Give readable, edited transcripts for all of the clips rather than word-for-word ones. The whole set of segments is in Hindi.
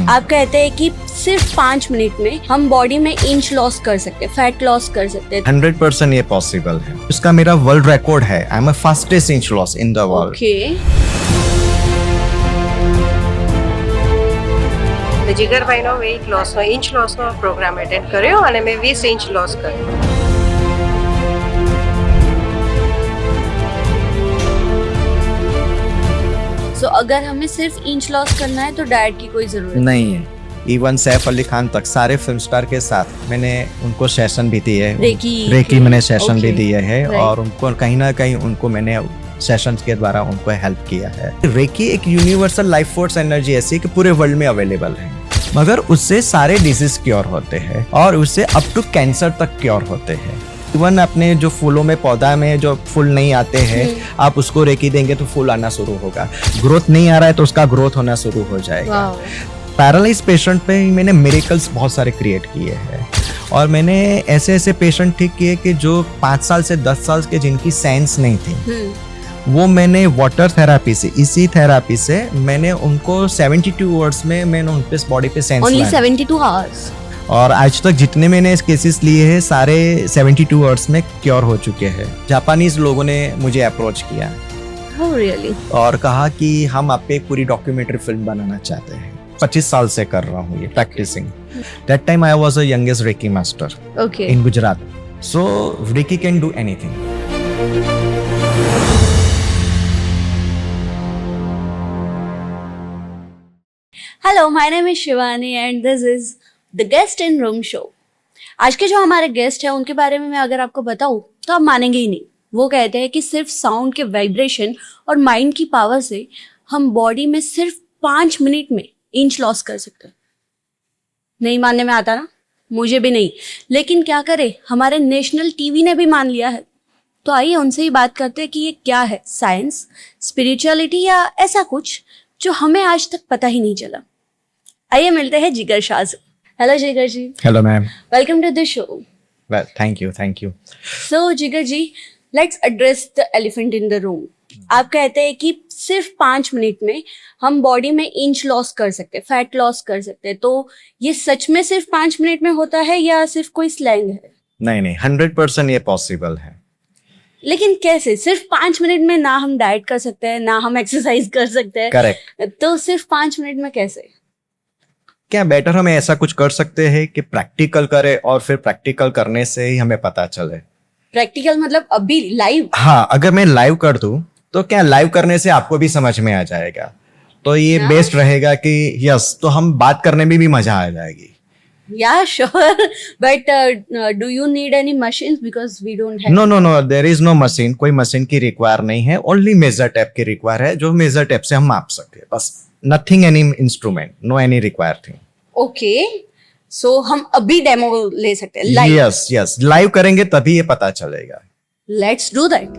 आप कहते हैं कि सिर्फ 5 मिनट में हम बॉडी में इंच लॉस कर सकते हैं, फैट लॉस कर सकते हैं। 100% ये पॉसिबल है। इसका मेरा वर्ल्ड रिकॉर्ड है। I am fastest inch loss in the world. Okay. જીગરભાઈનો વેઇટ લોસનો ઇંચ લોસનો પ્રોગ્રામ એટેન્ડ કર્યો અને મેં 20 ઇંચ લોસ કર્યો. सो अगर हमें सिर्फ इंच लॉस करना है तो डाइट की कोई जरूरत नहीं है। इवन सैफ अली खान तक सारे फिल्म स्टार के साथ मैंने उनको सेशन भी दिए, रेकी मैंने सेशन भी दिए है और उनको कहीं ना कहीं उनको मैंने सेशंस के द्वारा उनको हेल्प किया है। रेकी एक यूनिवर्सल लाइफ फोर्स एनर्जी ऐसी कि पूरे वर्ल्ड में अवेलेबल है, मगर उससे सारे डिजीज क्योर होते हैं और उससे अप टू कैंसर तक क्योर होते हैं। इवन अपने जो फूलों में पौधा में जो फूल नहीं आते हैं, आप उसको रेकी देंगे तो फूल आना शुरू होगा। ग्रोथ नहीं आ रहा है तो उसका ग्रोथ होना शुरू हो जाएगा। पैरालाइज पेशेंट पे मैंने मिरेकल्स बहुत सारे क्रिएट किए हैं और मैंने ऐसे ऐसे पेशेंट ठीक किए कि जो 5 साल से 10 साल के जिनकी सेंस नहीं थी, वो मैंने वाटर थेरेपी से, इसी थेरेपी से मैंने उनको 72 आवर्स में मैंने उन पे बॉडी पे सेंस ओनली 72 आवर्स। और आज तक जितने मैंने केसेस लिए हैं सारे 72 आवर्स में क्योर हो चुके हैं। जापानीज लोगों ने मुझे अप्रोच किया really? और कहा कि हम आप पे एक पूरी डॉक्यूमेंट्री फिल्म बनाना चाहते हैं। 25 साल से कर रहा हूँ ये practising. That time I was a youngest reiki master in Gujarat. So reiki can do anything. Hello, my name is Shivani and this is the guest in room show. आज के जो हमारे गेस्ट हैं उनके बारे में मैं अगर आपको बताऊं तो आप मानेंगे ही नहीं। वो कहते हैं कि सिर्फ साउंड के वाइब्रेशन और माइंड की पावर से हम बॉडी में सिर्फ 5 मिनट में इंच लॉस कर सकते हैं। नहीं मानने में आता ना, मुझे भी नहीं, लेकिन क्या करें, हमारे नेशनल टीवी ने भी मान लिया है। तो आइए उनसे ही बात करते हैं कि ये क्या है, साइंस, स्पिरिचुअलिटी या ऐसा कुछ जो हमें आज तक पता ही नहीं चला। आइए मिलते हैं जिगर शाह से। Hello Jigar ji. Hello ma'am, welcome to the show. Well thank you. So Jigar ji, let's address the elephant in the room. आप कहते हैं कि सिर्फ 5 मिनट में हम बॉडी में इंच लॉस कर सकते हैं, फैट लॉस कर सकते हैं। तो ये सच में सिर्फ 5 मिनट में होता है या सिर्फ कोई स्लैंग है? नहीं, 100% ये पॉसिबल है। लेकिन कैसे? सिर्फ 5 मिनट में ना हम डाइट कर सकते हैं, ना हम एक्सरसाइज कर सकते हैं। करेक्ट। तो सिर्फ 5 मिनट में कैसे? क्या बेटर हमें ऐसा कुछ कर सकते हैं कि प्रैक्टिकल करें और फिर प्रैक्टिकल करने से ही हमें पता चले। प्रैक्टिकल मतलब अभी लाइव? हाँ, अगर मैं लाइव कर दूं तो क्या लाइव करने से आपको भी समझ में आ जाएगा, तो ये बेस्ट रहेगा कि यस, तो हम बात करने में भी मजा आ जाएगी। Yeah, sure. But do you need any machines? Because we don't have. No, there is no machine. कोई मशीन की रिक्वायर नहीं है, ओनली मेजर टेप की रिक्वायर है, जो मेजर टेप से हम माप सके बस। Nothing any instrument, no any require thing. Okay, so हम अभी डेमो ले सकते हैं लाइव? यस, लाइव करेंगे तभी ये पता चलेगा। Let's do that.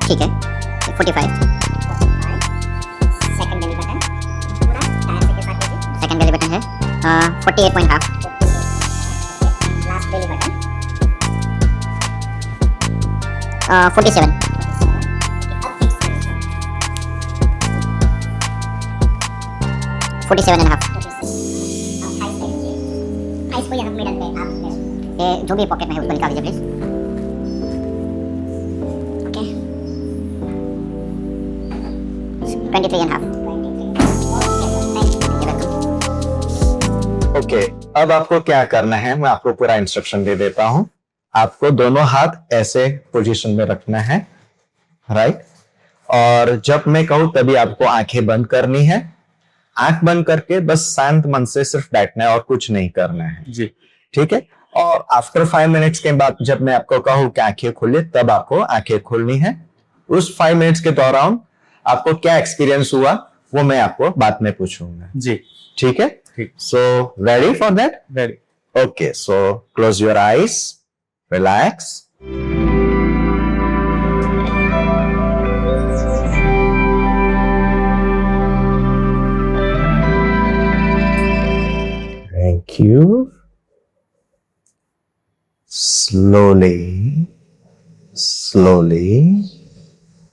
ठीक है, 45 सेकंड बेली बटन है, 48.5 47 47.5। ये जो भी पॉकेट में है उसको निकाल दीजिए प्लीज। ओके, 23.5। ओके, अब आपको क्या करना है, मैं आपको पूरा इंस्ट्रक्शन दे देता हूं। आपको दोनों हाथ ऐसे पोजीशन में रखना है, राइट? और जब मैं कहूं तभी आपको आंखें बंद करनी है। आंख बंद करके बस शांत मन से सिर्फ बैठना है और कुछ नहीं करना है जी, ठीक है? और आफ्टर 5 मिनट्स के बाद जब मैं आपको कहूं कि आंखें खोले, तब आपको आंखें खोलनी है। उस 5 मिनट्स के दौरान आपको क्या एक्सपीरियंस हुआ वो मैं आपको बाद में पूछूंगा जी। ठीक है, ठीक। So ready for that? Ready. Okay, so close your eyes, relax. Thank you. Slowly, slowly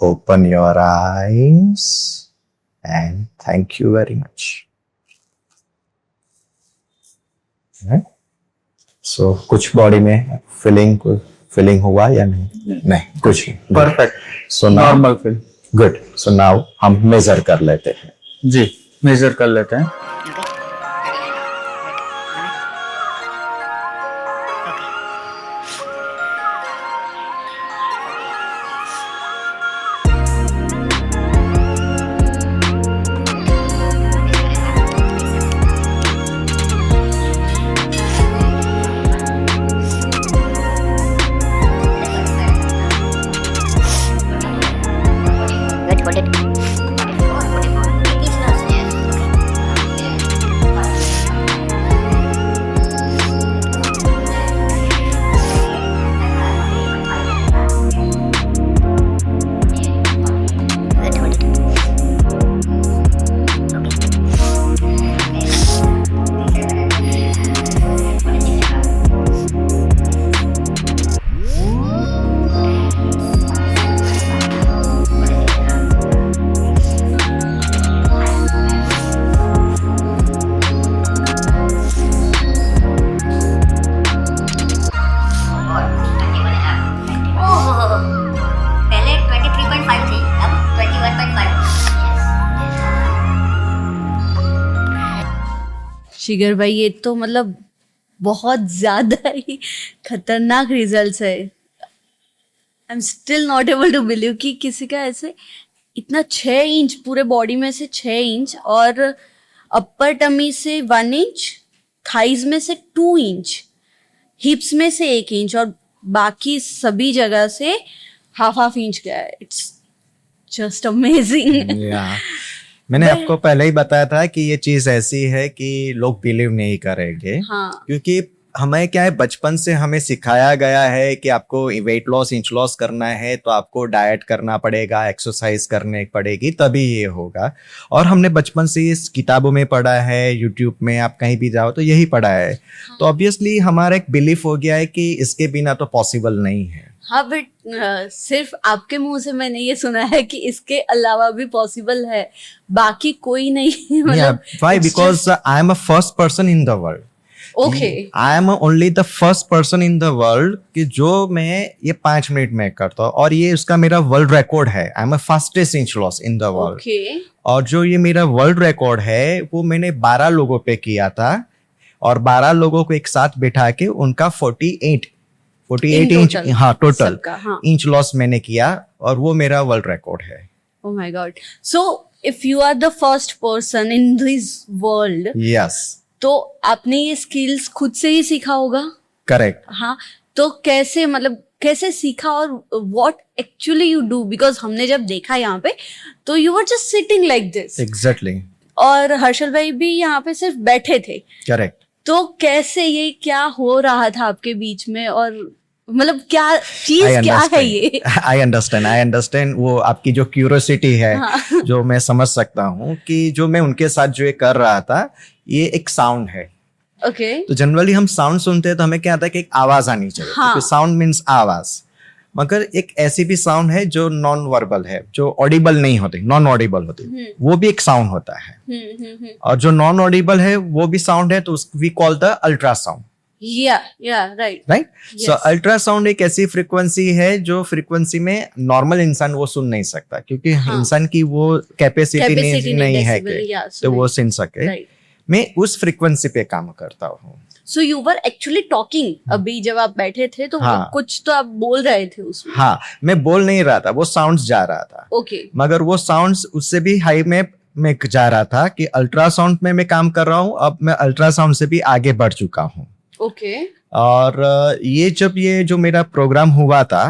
open your eyes and thank you very much. Right? सो कुछ बॉडी में फीलिंग हुआ या नहीं? नहीं, कुछ नहीं। Perfect. So normal feel. Good. So now हम मेजर कर लेते हैं। जी, मेजर कर लेते हैं। Good, hold it. 44, 44. Each nose, yes. Good, hold it. पहले 23.5 थी, अब 21.5। शिगर भाई, ये तो मतलब बहुत ज्यादा ही खतरनाक रिजल्ट्स है। I am still not able to believe कि किसी का ऐसे इतना 6 इंच पूरे बॉडी में से 6 इंच और अपर टमी से 1 इंच, थाइज में से 2 इंच, हिप्स में से 1 इंच और बाकी सभी जगह से हाफ इंच गया है। It's just amazing. Yeah. मैंने आपको पहले ही बताया था कि ये चीज ऐसी है कि लोग बिलीव नहीं करेंगे। हाँ। क्योंकि हमें क्या है, बचपन से हमें सिखाया गया है कि आपको वेट लॉस, इंच लॉस करना है तो आपको डाइट करना पड़ेगा, एक्सरसाइज करने पड़ेगी, तभी ये होगा। और हमने बचपन से इस किताबों में पढ़ा है, यूट्यूब में आप कहीं भी जाओ तो यही पढ़ा है। तो ऑब्वियसली हमारा एक बिलीफ हो गया है कि इसके बिना तो पॉसिबल नहीं है। हाँ, बट सिर्फ आपके मुंह से मैंने ये सुना है कि इसके अलावा भी पॉसिबल है, बाकी कोई नहीं। मतलब Why? Because I am a first person in the world. Okay. I am only the first person in the world कि जो मैं ये 5 मिनट में करता हूँ, और ये उसका मेरा वर्ल्ड रिकॉर्ड है। I am fastest inch loss in the world. Okay. और जो ये मेरा वर्ल्ड रिकॉर्ड है वो मैंने 12 लोगों पे किया था, और 12 लोगों को एक साथ बिठा के उनका 48 इंच, हाँ, टोटल इंच लॉस मैंने किया, और वो मेरा वर्ल्ड रिकॉर्ड है। Oh my God. So if you are the first person in this world, yes, तो आपने ये स्किल्स खुद से ही सीखा होगा? करेक्ट। हाँ, तो कैसे, मतलब कैसे सीखा और what actually you do? Because हमने जब देखा यहाँ पे तो you were just sitting like this. Exactly. और हर्षल भाई भी यहाँ पे सिर्फ बैठे थे। करेक्ट। तो कैसे, ये क्या हो रहा था आपके बीच में, और मतलब क्या चीज क्या है ये? आई अंडरस्टैंड वो आपकी जो क्यूरियोसिटी है। हाँ। जो मैं समझ सकता हूँ कि जो मैं उनके साथ जो ये कर रहा था, ये एक साउंड है। ओके। तो जनरली हम साउंड सुनते हैं तो हमें क्या आता है कि एक आवाज आनी चाहिए। हाँ। क्योंकि साउंड मीन्स आवाज, मगर एक ऐसी भी साउंड है जो नॉन वर्बल है, जो ऑडिबल नहीं होती, नॉन ऑडिबल होती, वो भी एक साउंड होता है। और जो नॉन ऑडिबल है वो भी साउंड है, तो we call the ultrasound. Right. So ultrasound एक ऐसी फ्रीक्वेंसी है जो फ्रीक्वेंसी में नॉर्मल इंसान वो सुन नहीं सकता, क्योंकि इंसान की वो कैपेसिटी नहीं है कि तो वो सुन सके। मैं उस फ्रीक्वेंसी पे काम करता हूँ। So you were actually talking, अभी जब आप बैठे थे तो हाँ। कुछ तो आप बोल रहे थे उसमें। हाँ, मैं बोल नहीं रहा था, वो साउंड्स जा रहा था। ओके। मगर वो साउंड्स उससे भी हाई में मैं जा रहा था कि अल्ट्रासाउंड में मैं काम कर रहा हूँ, अब मैं अल्ट्रासाउंड से भी आगे बढ़ चुका हूँ। ओके। और ये जब ये जो मेरा प्रोग्राम हुआ था,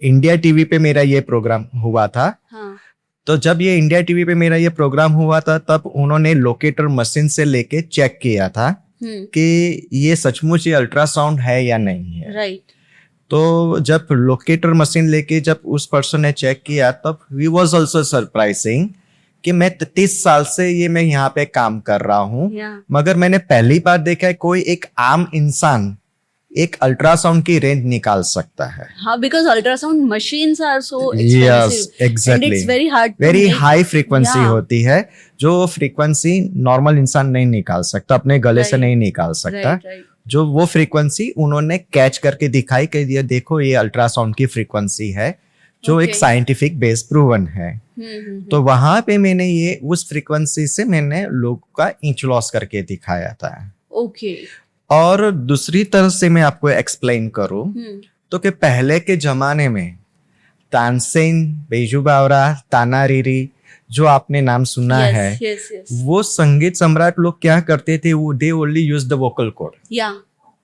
इंडिया टीवी पे मेरा ये प्रोग्राम हुआ था। हाँ। तो जब ये इंडिया टीवी पे मेरा ये प्रोग्राम हुआ था तब उन्होंने लोकेटर मशीन से लेके चेक किया था कि ये सचमुच ये अल्ट्रासाउंड है या नहीं है। राइट। तो जब लोकेटर मशीन लेके जब उस पर्सन ने चेक किया तब वी वाज आल्सो सरप्राइजिंग कि मैं 33 साल से ये मैं यहाँ पे काम कर रहा हूँ, मगर मैंने पहली बार देखा है कोई एक आम इंसान एक अल्ट्रासाउंड की रेंज निकाल सकता है। हाँ, because ultrasound machines are so Yes, expensive. exactly. And it's very hard to very make. High frequency Yeah. होती है जो फ्रीक्वेंसी नॉर्मल इंसान नहीं निकाल सकता, अपने गले से Right. नहीं निकाल सकता। Right, right. जो वो फ्रीक्वेंसी उन्होंने कैच करके दिखाई कि ये देखो ये अल्ट्रासाउंड की फ्रीक्वेंसी है जो एक Okay. साइंटिफिक बेस प्रूवन है। तो वहां पे मैंने ये उस फ्रीक्वेंसी से मैंने लोग का इंच लॉस करके दिखाया था। Okay. और दूसरी तरह से मैं आपको एक्सप्लेन करूं तो कि पहले के जमाने में तानसेन, बेजू बावरा, ताना रीरी जो आपने नाम सुना Yes, है, yes, yes. वो संगीत सम्राट लोग क्या करते थे, वो they only use the vocal cord, Yeah.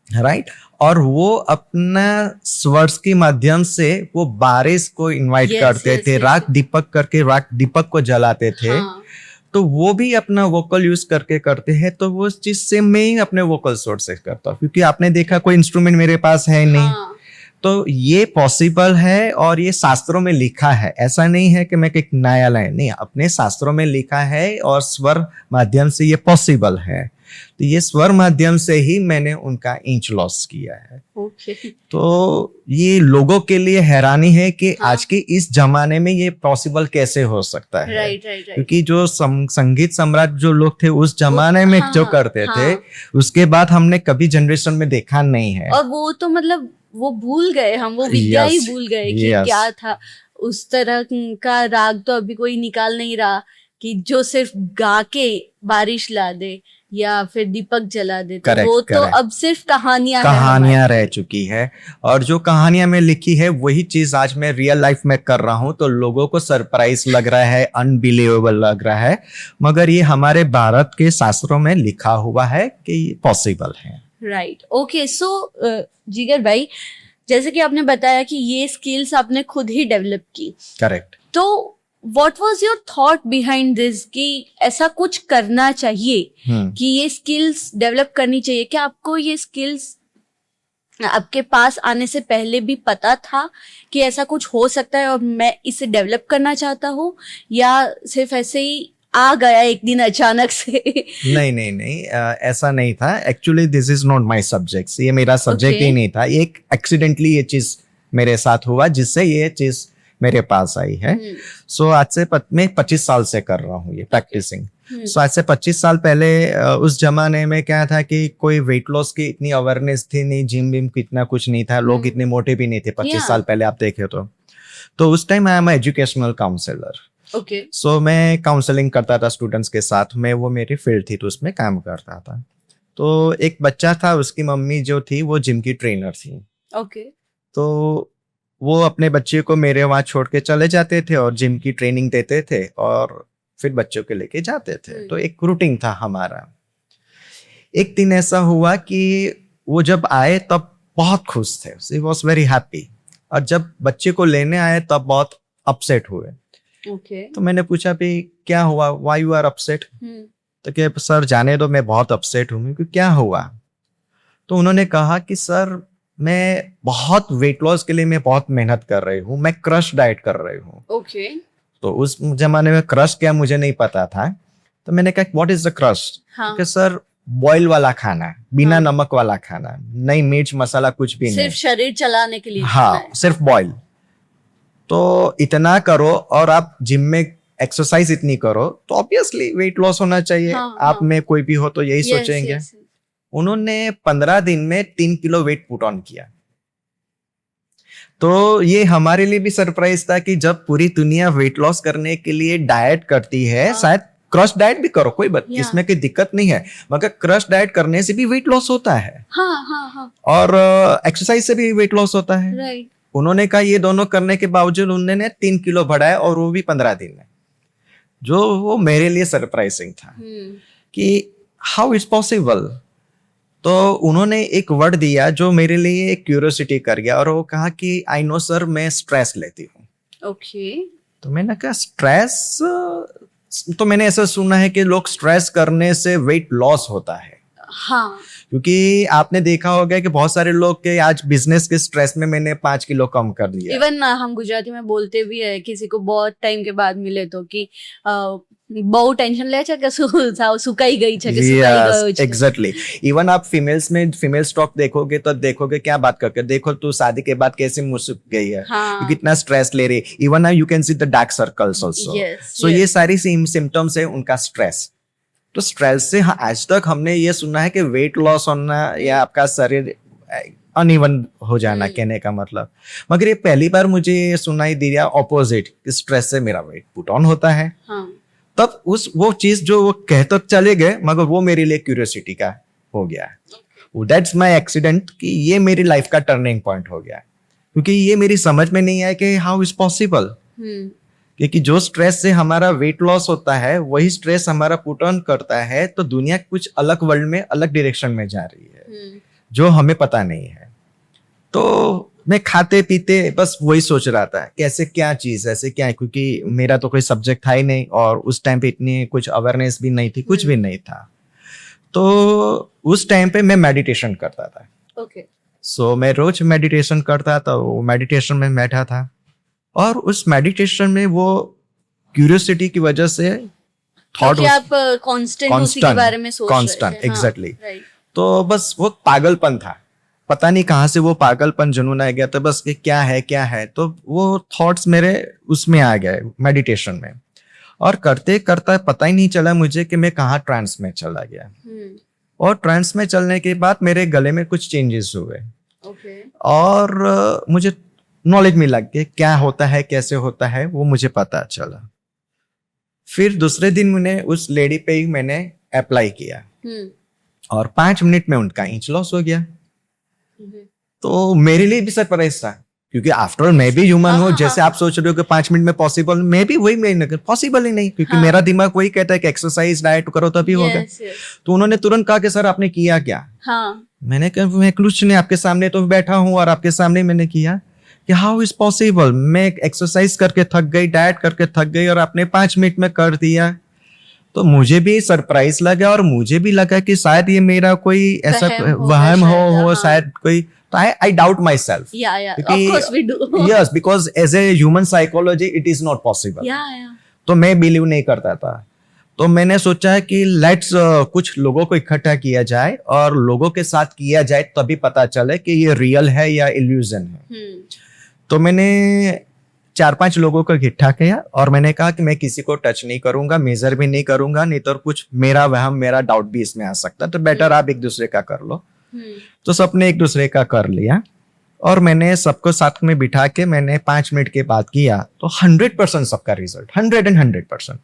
Right. और वो अपना स्वर के माध्यम से वो बारिश को इनवाइट Yes, करते yes, थे, yes. राग दीपक करके राग दीपक को जलाते थे। हाँ. तो वो भी अपना वोकल यूज करके करते हैं। तो वो चीज से मैं ही अपने वोकल सोर्स से करता हूँ, क्योंकि आपने देखा कोई इंस्ट्रूमेंट मेरे पास है नहीं। हाँ. तो ये पॉसिबल है और ये शास्त्रों में लिखा है, ऐसा नहीं है कि मैं एक नया लाइन नहीं, अपने शास्त्रों में लिखा है और स्वर माध्यम से ये पॉसिबल है। तो ये स्वर माध्यम से ही मैंने उनका इंच लॉस किया है। Okay. तो ये लोगों के लिए हैरानी है कि हाँ. आज के इस जमाने में ये पॉसिबल कैसे हो सकता है। Right, right, right. क्योंकि जो संगीत सम्राट जो लोग थे उस जमाने में हाँ, जो करते थे, हाँ. उसके बाद हमने कभी जनरेशन में देखा नहीं है। और वो तो मतलब वो भूल गए, हम वो विद्या ही Yes, भूल गए कि yes. क्या था उस तरह का राग। तो अभी कोई निकाल नहीं रहा कि जो सिर्फ गा के बारिश ला दे या फिर दीपक जला दे। तो Correct, वो तो correct. अब सिर्फ कहानियां रह चुकी है, और जो कहानियां में लिखी है वही चीज आज मैं रियल लाइफ में कर रहा हूं। तो लोगों को सरप्राइज लग रहा है, अनबिलीवेबल लग रहा है, मगर ये हमारे भारत के शास्त्रों में लिखा हुआ है कि पॉसिबल है। राइट। ओके, सो जिगर भाई, जैसे कि आपने बताया कि ये स्किल्स आपने खुद ही डेवलप की, करेक्ट। तो what was your thought behind this कि ऐसा कुछ करना चाहिए, कि ये स्किल्स डेवलप करनी चाहिए? क्या आपको ये स्किल्स आपके पास आने से पहले भी पता था कि ऐसा कुछ हो सकता है और मैं इसे डेवलप करना चाहता हूँ, या सिर्फ ऐसे ही आ गया एक दिन अचानक से? नहीं, ऐसा नहीं था। Actually this is not my subject, ये मेरा सब्जेक्ट ही नहीं था। एक एक्सीडेंटली ये चीज मेरे साथ हुआ जिससे ये चीज मेरे पास आई है। सो आज से मैं 25 साल से कर रहा हूँ ये प्रैक्टिसिंग। सो आज से 25 साल पहले उस जमाने में क्या था कि कोई वेट लॉस की इतनी अवेयरनेस थी नहीं, जिम विम इतना कुछ नहीं था, लोग इतने मोटे भी नहीं थे 25 साल पहले आप देखे तो उस time I am educational counsellor. Okay. So मैं काउंसलिंग करता था स्टूडेंट्स के साथ में, वो मेरी फील्ड थी तो उसमें काम करता था। तो एक बच्चा था, उसकी मम्मी जो थी वो जिम की ट्रेनर थी। ओके। तो वो अपने बच्चे को मेरे वहाँ छोड़ के चले जाते थे और जिम की ट्रेनिंग देते थे और फिर बच्चों के लेके जाते थे। तो एक रूटीन था हमारा। एक दिन ऐसा हुआ कि वो जब आए तब बहुत खुश थे, ही वॉज वेरी हैप्पी, और जब बच्चे को लेने आए तब बहुत अपसेट हुए। ओके। तो मैंने पूछा भी क्या हुआ, व्हाई यू आर अपसेट? तो क्या सर जाने दो, मैं बहुत अपसेट हूँ। क्योंकि क्या हुआ? तो उन्होंने कहा कि सर मैं बहुत वेट लॉस के लिए मैं बहुत मेहनत कर रही हूँ, मैं क्रश डाइट कर रही हूँ। ओके। तो उस जमाने में क्रश क्या मुझे नहीं पता था। तो मैंने कहा व्हाट इज द क्रश? कि सर बॉयल वाला खाना, बिना नमक वाला खाना, नहीं मिर्च मसाला कुछ भी नहीं, सिर्फ शरीर चलाने के लिए। हाँ, सिर्फ बॉयल। तो इतना करो और आप जिम में एक्सरसाइज इतनी करो तो ऑब्वियसली वेट लॉस होना चाहिए। आप में कोई भी हो तो यही सोचेंगे। उन्होंने 15 दिन में 3 किलो वेट पुट ऑन किया। तो ये हमारे लिए भी सरप्राइज था कि जब पूरी दुनिया वेट लॉस करने के लिए डाइट करती है, शायद क्रश डाइट भी करो, कोई बात इसमें कोई दिक्कत नहीं है, मगर क्रश डाइट करने से भी वेट लॉस होता है। और एक्सरसाइज से भी वेट लॉस होता है। राइट। उन्होंने कहा ये दोनों करने के बावजूद उन्होंने 3 किलो बढ़ाया, और वो भी 15 दिन में, जो वो मेरे लिए सरप्राइजिंग था कि हाउ इट्स पॉसिबल। तो उन्होंने एक वर्ड दिया जो मेरे लिए एक क्यूरियोसिटी कर गया, और वो कहा कि आई नो सर मैं स्ट्रेस लेती हूँ। ओके। तो मैंने कहा स्ट्रेस, तो मैंने ऐसा सुना है कि लोग स्ट्रेस करने से वेट लॉस होता है, हाँ क्योंकि आपने देखा होगा कि बहुत सारे लोग के आज बिजनेस के स्ट्रेस में मैंने 5 किलो कम कर दिया। इवन हम गुजराती में बोलते भी है किसी को बहुत टाइम के बाद मिले तो कि बहु टेंशन ले છે કે સુકાઈ ગઈ છે કે સુકાઈ ગયો છે। एग्जैक्टली। इवन आप फीमेल्स में फीमेल स्टॉक देखोगे तो देखोगे क्या बात करके, देखो तू शादी के बाद कैसे मुसुक गई है, हाँ। कितना स्ट्रेस ले रही। Even you can see the dark circles also. Yes, सो ये सारी सिम्टम्स है उनका स्ट्रेस। तो स्ट्रेस से आज तक हमने ये सुना है कि वेट लॉस होना या आपका शरीर अनइवन हो जाना, कहने का मतलब। मगर ये पहली बार मुझे सुनाई दिया ऑपोजिट, स्ट्रेस से मेरा वेट पुट ऑन होता है। हाँ। तब वो चीज जो वो कहते चले गए, मगर वो मेरे लिए क्यूरियोसिटी का हो गया। दैट्स माय एक्सीडेंट कि ये मेरी लाइफ का टर्निंग पॉइंट हो गया, क्योंकि ये मेरी समझ में नहीं आया कि हाउ इज पॉसिबल। क्योंकि जो स्ट्रेस से हमारा वेट लॉस होता है वही स्ट्रेस हमारा पुट ऑन करता है, तो दुनिया कुछ अलग वर्ल्ड में अलग डायरेक्शन में जा रही है जो हमें पता नहीं है। तो मैं खाते पीते बस वही सोच रहा था कैसे क्या चीज ऐसे क्या है, क्योंकि मेरा तो कोई सब्जेक्ट था ही नहीं और उस टाइम पे इतनी कुछ अवेयरनेस भी नहीं थी, कुछ भी नहीं था। तो उस टाइम पे मैं मेडिटेशन करता था। ओके। सो मैं रोज मेडिटेशन करता था, वो मेडिटेशन में बैठा था और उस मेडिटेशन में वो क्यूरियोसिटी की वजह से थॉट आप कांस्टेंट उसी के बारे में सोच रहे थे। Constant, exactly. राइट। तो बस वो पागलपन था, पता नहीं कहाँ से वो पागलपन जुनून आ गया था, बस कि क्या है। तो वो थॉट्स मेरे उसमें आ गए मेडिटेशन में, और करते करता पता ही नहीं चला मुझे कि मैं कहाँ ट्रांस में चला गया। और ट्रांस में चलने के बाद मेरे गले में कुछ चेंजेस हुए। ओके। और मुझे नॉलेज मिला कि क्या होता है, कैसे होता है, वो मुझे पता चला। फिर दूसरे दिन मैंने उस लेडी पे ही मैंने अप्लाई किया और 5 मिनट में उनका इंच लॉस हो गया। तो मेरे लिए भी सरप्राइज था, क्योंकि आफ्टर ऑल मैं भी ह्यूमन हूँ। जैसे आप सोच रहे हो कि 5 मिनट में पॉसिबल, मैं भी वही नहीं, पॉसिबल ही नहीं, क्योंकि मेरा दिमाग वही कहता है कि एक्सरसाइज डाइट करो तभी होगा। तो उन्होंने तुरंत कहा कि सर आपने किया क्या? मैंने कहा मैं कुछ नहीं, आपके सामने तो बैठा हूँ और आपके सामने मैंने किया कि हाउ इज पॉसिबल, मैं एक्सरसाइज करके थक गई, डाइट करके थक गई और आपने 5 मिनट में कर दिया। तो मुझे भी सरप्राइज लगा और मुझे भी लगा कि शायद ये मेरा कोई ऐसा वहम हो शायद कोई। तो I doubt myself. Yes, because as a human psychology it is not possible. तो मैं बिलीव नहीं करता था। तो मैंने सोचा कि लेट्स कुछ लोगों को इकट्ठा किया जाए और लोगों के साथ किया जाए, तभी पता चले कि ये रियल है या इल्यूजन है। तो मैंने 4-5 लोगों को इकट्ठा किया और मैंने कहा कि मैं किसी को टच नहीं करूंगा, मेजर भी नहीं करूंगा, नहीं तो कुछ मेरा वहम, मेरा डाउट भी इसमें आ सकता है, तो बेटर आप एक दूसरे का कर लो। तो सबने एक दूसरे का कर लिया और मैंने सबको साथ में बिठा के मैंने 5 मिनट के बाद किया, तो 100% सबका रिजल्ट, 100%।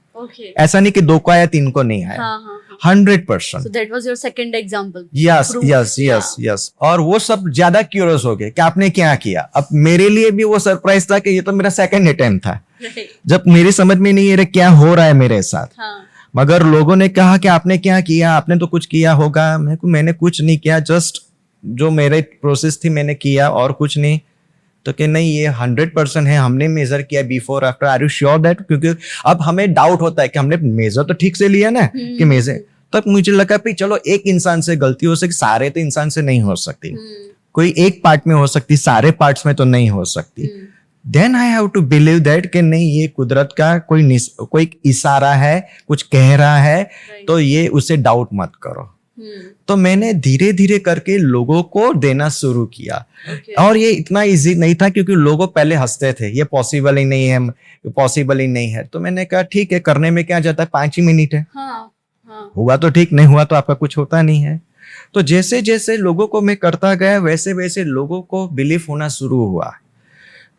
ऐसा नहीं कि 2 को आया 3 को नहीं आया, 100%। So that was your second example. Yes. और वो सब ज्यादा क्यूरियस हो गए कि आपने क्या किया। अब मेरे लिए भी वो सरप्राइज था कि ये तो मेरा सेकंड अटेम्प्ट था, जब मेरी समझ में नहीं आ रहा क्या हो रहा है मेरे साथ। मगर लोगों ने कहा कि आपने क्या किया, आपने तो कुछ किया होगा। मैंने कुछ नहीं किया, जस्ट जो मेरे प्रोसेस थी मैंने किया और कुछ नहीं। तो कि नहीं ये 100% है, हमने मेजर किया before after, are you sure that? क्योंकि अब हमें डाउट होता है कि हमने मेजर तो ठीक से लिया ना कि मेजर। तब मुझे लगा कि चलो एक इंसान से गलती हो सकती, सारे तो इंसान से नहीं हो सकती, कोई एक पार्ट में हो सकती, सारे पार्ट्स में तो नहीं हो सकती। Then I have to believe that कि नहीं ये कुदरत का कोई इशारा है, कुछ कह रहा है, तो ये उसे डाउट मत करो। तो मैंने धीरे धीरे करके लोगों को देना शुरू किया। और ये इतना इजी नहीं था, क्योंकि लोग पहले हंसते थे, ये पॉसिबल ही नहीं है, पॉसिबल ही नहीं है। तो मैंने कहा ठीक है, करने में क्या जाता है, 5 ही मिनट है। हुआ तो ठीक, नहीं हुआ तो आपका कुछ होता नहीं है। तो जैसे जैसे लोगों को मैं करता गया, वैसे वैसे लोगों को बिलीफ होना शुरू हुआ,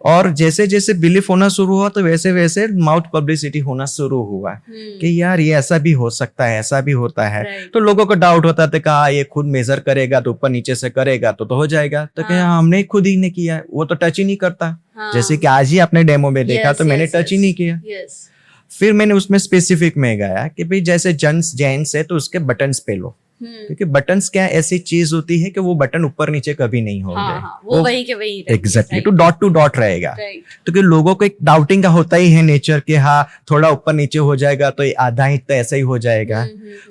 और जैसे जैसे बिलीफ होना शुरू हुआ तो वैसे वैसे माउथ पब्लिसिटी होना शुरू हुआ कि यार ये ऐसा भी हो सकता है, ऐसा भी होता है। तो लोगों को डाउट होता था कि ये खुद मेजर करेगा तो ऊपर नीचे से करेगा तो हो जाएगा। तो क्या हमने खुद ही नहीं किया, वो तो टच ही नहीं करता। जैसे कि आज ही आपने डेमो में देखा, तो मैंने टच ही नहीं किया। फिर मैंने उसमें स्पेसिफिक में गया कि भाई जैसे जेंट्स है तो उसके बटन्स पे लो, क्योंकि बटन्स क्या ऐसी चीज होती है कि वो बटन ऊपर नीचे कभी नहीं होंगे। हाँ, वो वही के वही रहेंगे, एग्जैक्टली, right, तो डॉट रहेगा। right, तो कि लोगों को एक डाउटिंग का होता ही है नेचर के, हाँ थोड़ा ऊपर नीचे हो जाएगा तो आधा ही तो ऐसा ही हो जाएगा।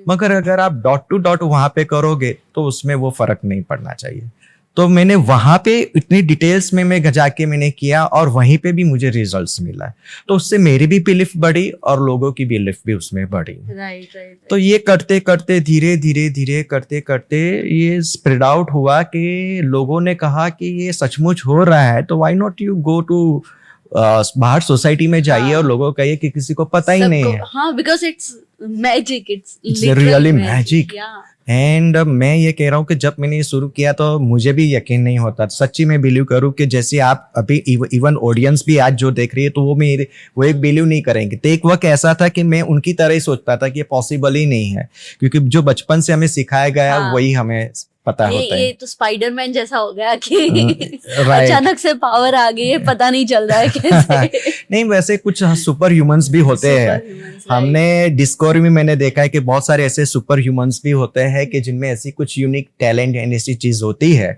मगर अगर आप डॉट टू डॉट वहां पे करोगे तो उसमें वो फर्क नहीं पड़ना चाहिए। तो मैंने वहां पे इतनी डिटेल्स में मैं जाके मैंने किया और वहीं पे भी मुझे रिजल्ट्स मिला। तो उससे मेरी भी बिलीफ बढ़ी और लोगों की बिलीफ भी उसमें बढ़ी। राइट। तो ये करते करते धीरे धीरे करते करते ये स्प्रेड आउट हुआ कि लोगों ने कहा कि ये सचमुच हो रहा है, तो why not you go to बाहर सोसाइटी में जाइए और लोगों को कहिए कि किसी को पता ही नहीं है। हाँ, because it's magic, it's really magic. And मैं ये कह रहा हूँ कि जब मैंने ये शुरू किया तो मुझे भी यकीन नहीं होता, सच्ची में बिलीव करूँ कि जैसे आप अभी इवन ऑडियंस भी आज जो देख रही है तो वो एक बिलीव नहीं करेंगे। तो एक वक्त ऐसा था कि मैं उनकी तरह ही सोचता था कि ये पॉसिबल ही नहीं है, क्योंकि जो बचपन से हमें सिखाया गया वही हमें पता होता है। ये तो स्पाइडरमैन जैसा हो गया कि अचानक से पावर आ गई है, पता नहीं चल रहा है कैसे। नहीं, वैसे कुछ सुपर ह्यूमंस भी होते हैं। हमने डिस्कवरी में मैंने देखा है कि बहुत सारे ऐसे सुपर ह्यूमंस भी होते हैं कि जिनमें ऐसी कुछ यूनिक टैलेंट एंड ऐसी चीज होती है।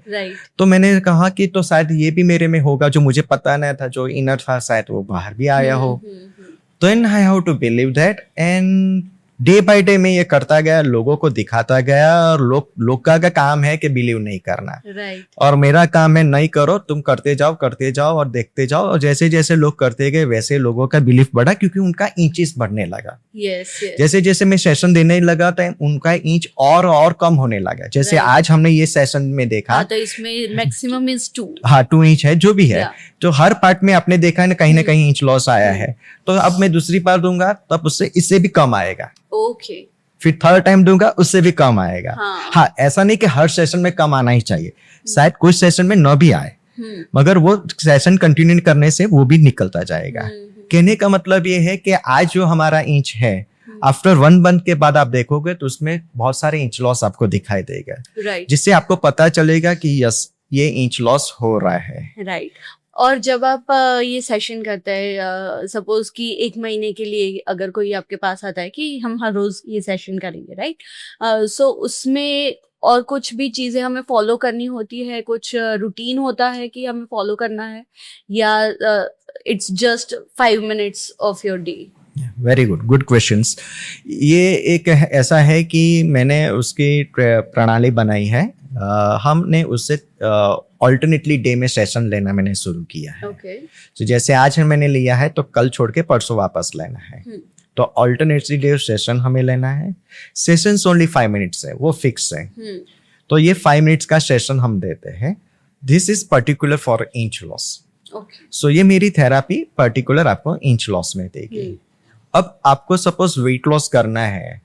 तो मैंने कहा कि तो शायद ये भी मेरे में होगा, जो मुझे पता नहीं था, जो इनर था शायद वो बाहर भी आया हो। तो I have to believe that and day by day में ये करता गया, लोगों को दिखाता गया और लोग का काम है कि बिलीव नहीं करना। और मेरा काम है नहीं करो, तुम करते जाओ और देखते जाओ। और जैसे जैसे लोग करते गए वैसे लोगों का बिलीफ बढ़ा, क्योंकि उनका इंचेस बढ़ने लगा। जैसे जैसे मैं सेशन देने लगा तो उनका इंच और कम होने लगा। जैसे आज हमने ये सेशन में देखा तो इसमें मैक्सिमम इज 2। हाँ, 2 इंच है जो भी है। तो हर पार्ट में आपने देखा है ना कहीं इंच लॉस आया है। तो अब मैं दूसरी बार दूंगा तब उससे इससे भी कम आएगा। ओके। फिर थर्ड टाइम दूंगा उससे भी कम आएगा। हाँ, ऐसा नहीं कि हर सेशन में कम आना ही चाहिए, शायद कुछ सेशन में न भी आए, मगर वो सेशन कंटिन्यू करने से वो भी निकलता जाएगा। कहने का मतलब ये है कि आज जो हमारा इंच है, आफ्टर 1 मंथ के बाद आप देखोगे तो उसमें बहुत सारे इंच लॉस आपको दिखाई देगा, जिससे आपको पता चलेगा कि यस ये इंच लॉस हो रहा है। राइट। और जब आप ये सेशन करते हैं, सपोज कि 1 महीने के लिए अगर कोई आपके पास आता है कि हम हर रोज ये सेशन करेंगे, राइट, सो उसमें और कुछ भी चीजें हमें फॉलो करनी होती है, कुछ रूटीन होता है कि हमें फॉलो करना है, या it's just 5 minutes of your day? Very good questions. ये एक ऐसा है कि मैंने उसकी प्रणाली बनाई है। हमने उससे ऑल्टरनेटली डे में सेशन लेना मैंने शुरू किया है। तो जैसे आज मैंने लिया है तो कल छोड़ के परसों वापस लेना है। तो ऑल्टरनेटली डे सेशन हमें लेना है। सेशंस ओनली 5 मिनट्स है, वो फिक्स है। तो ये 5 मिनट्स का सेशन हम देते हैं। This is particular for inch loss. So ये मेरी थेरापी पर्टिकुलर आपको इंच लॉस में देगी। अब आपको सपोज वेट लॉस करना है,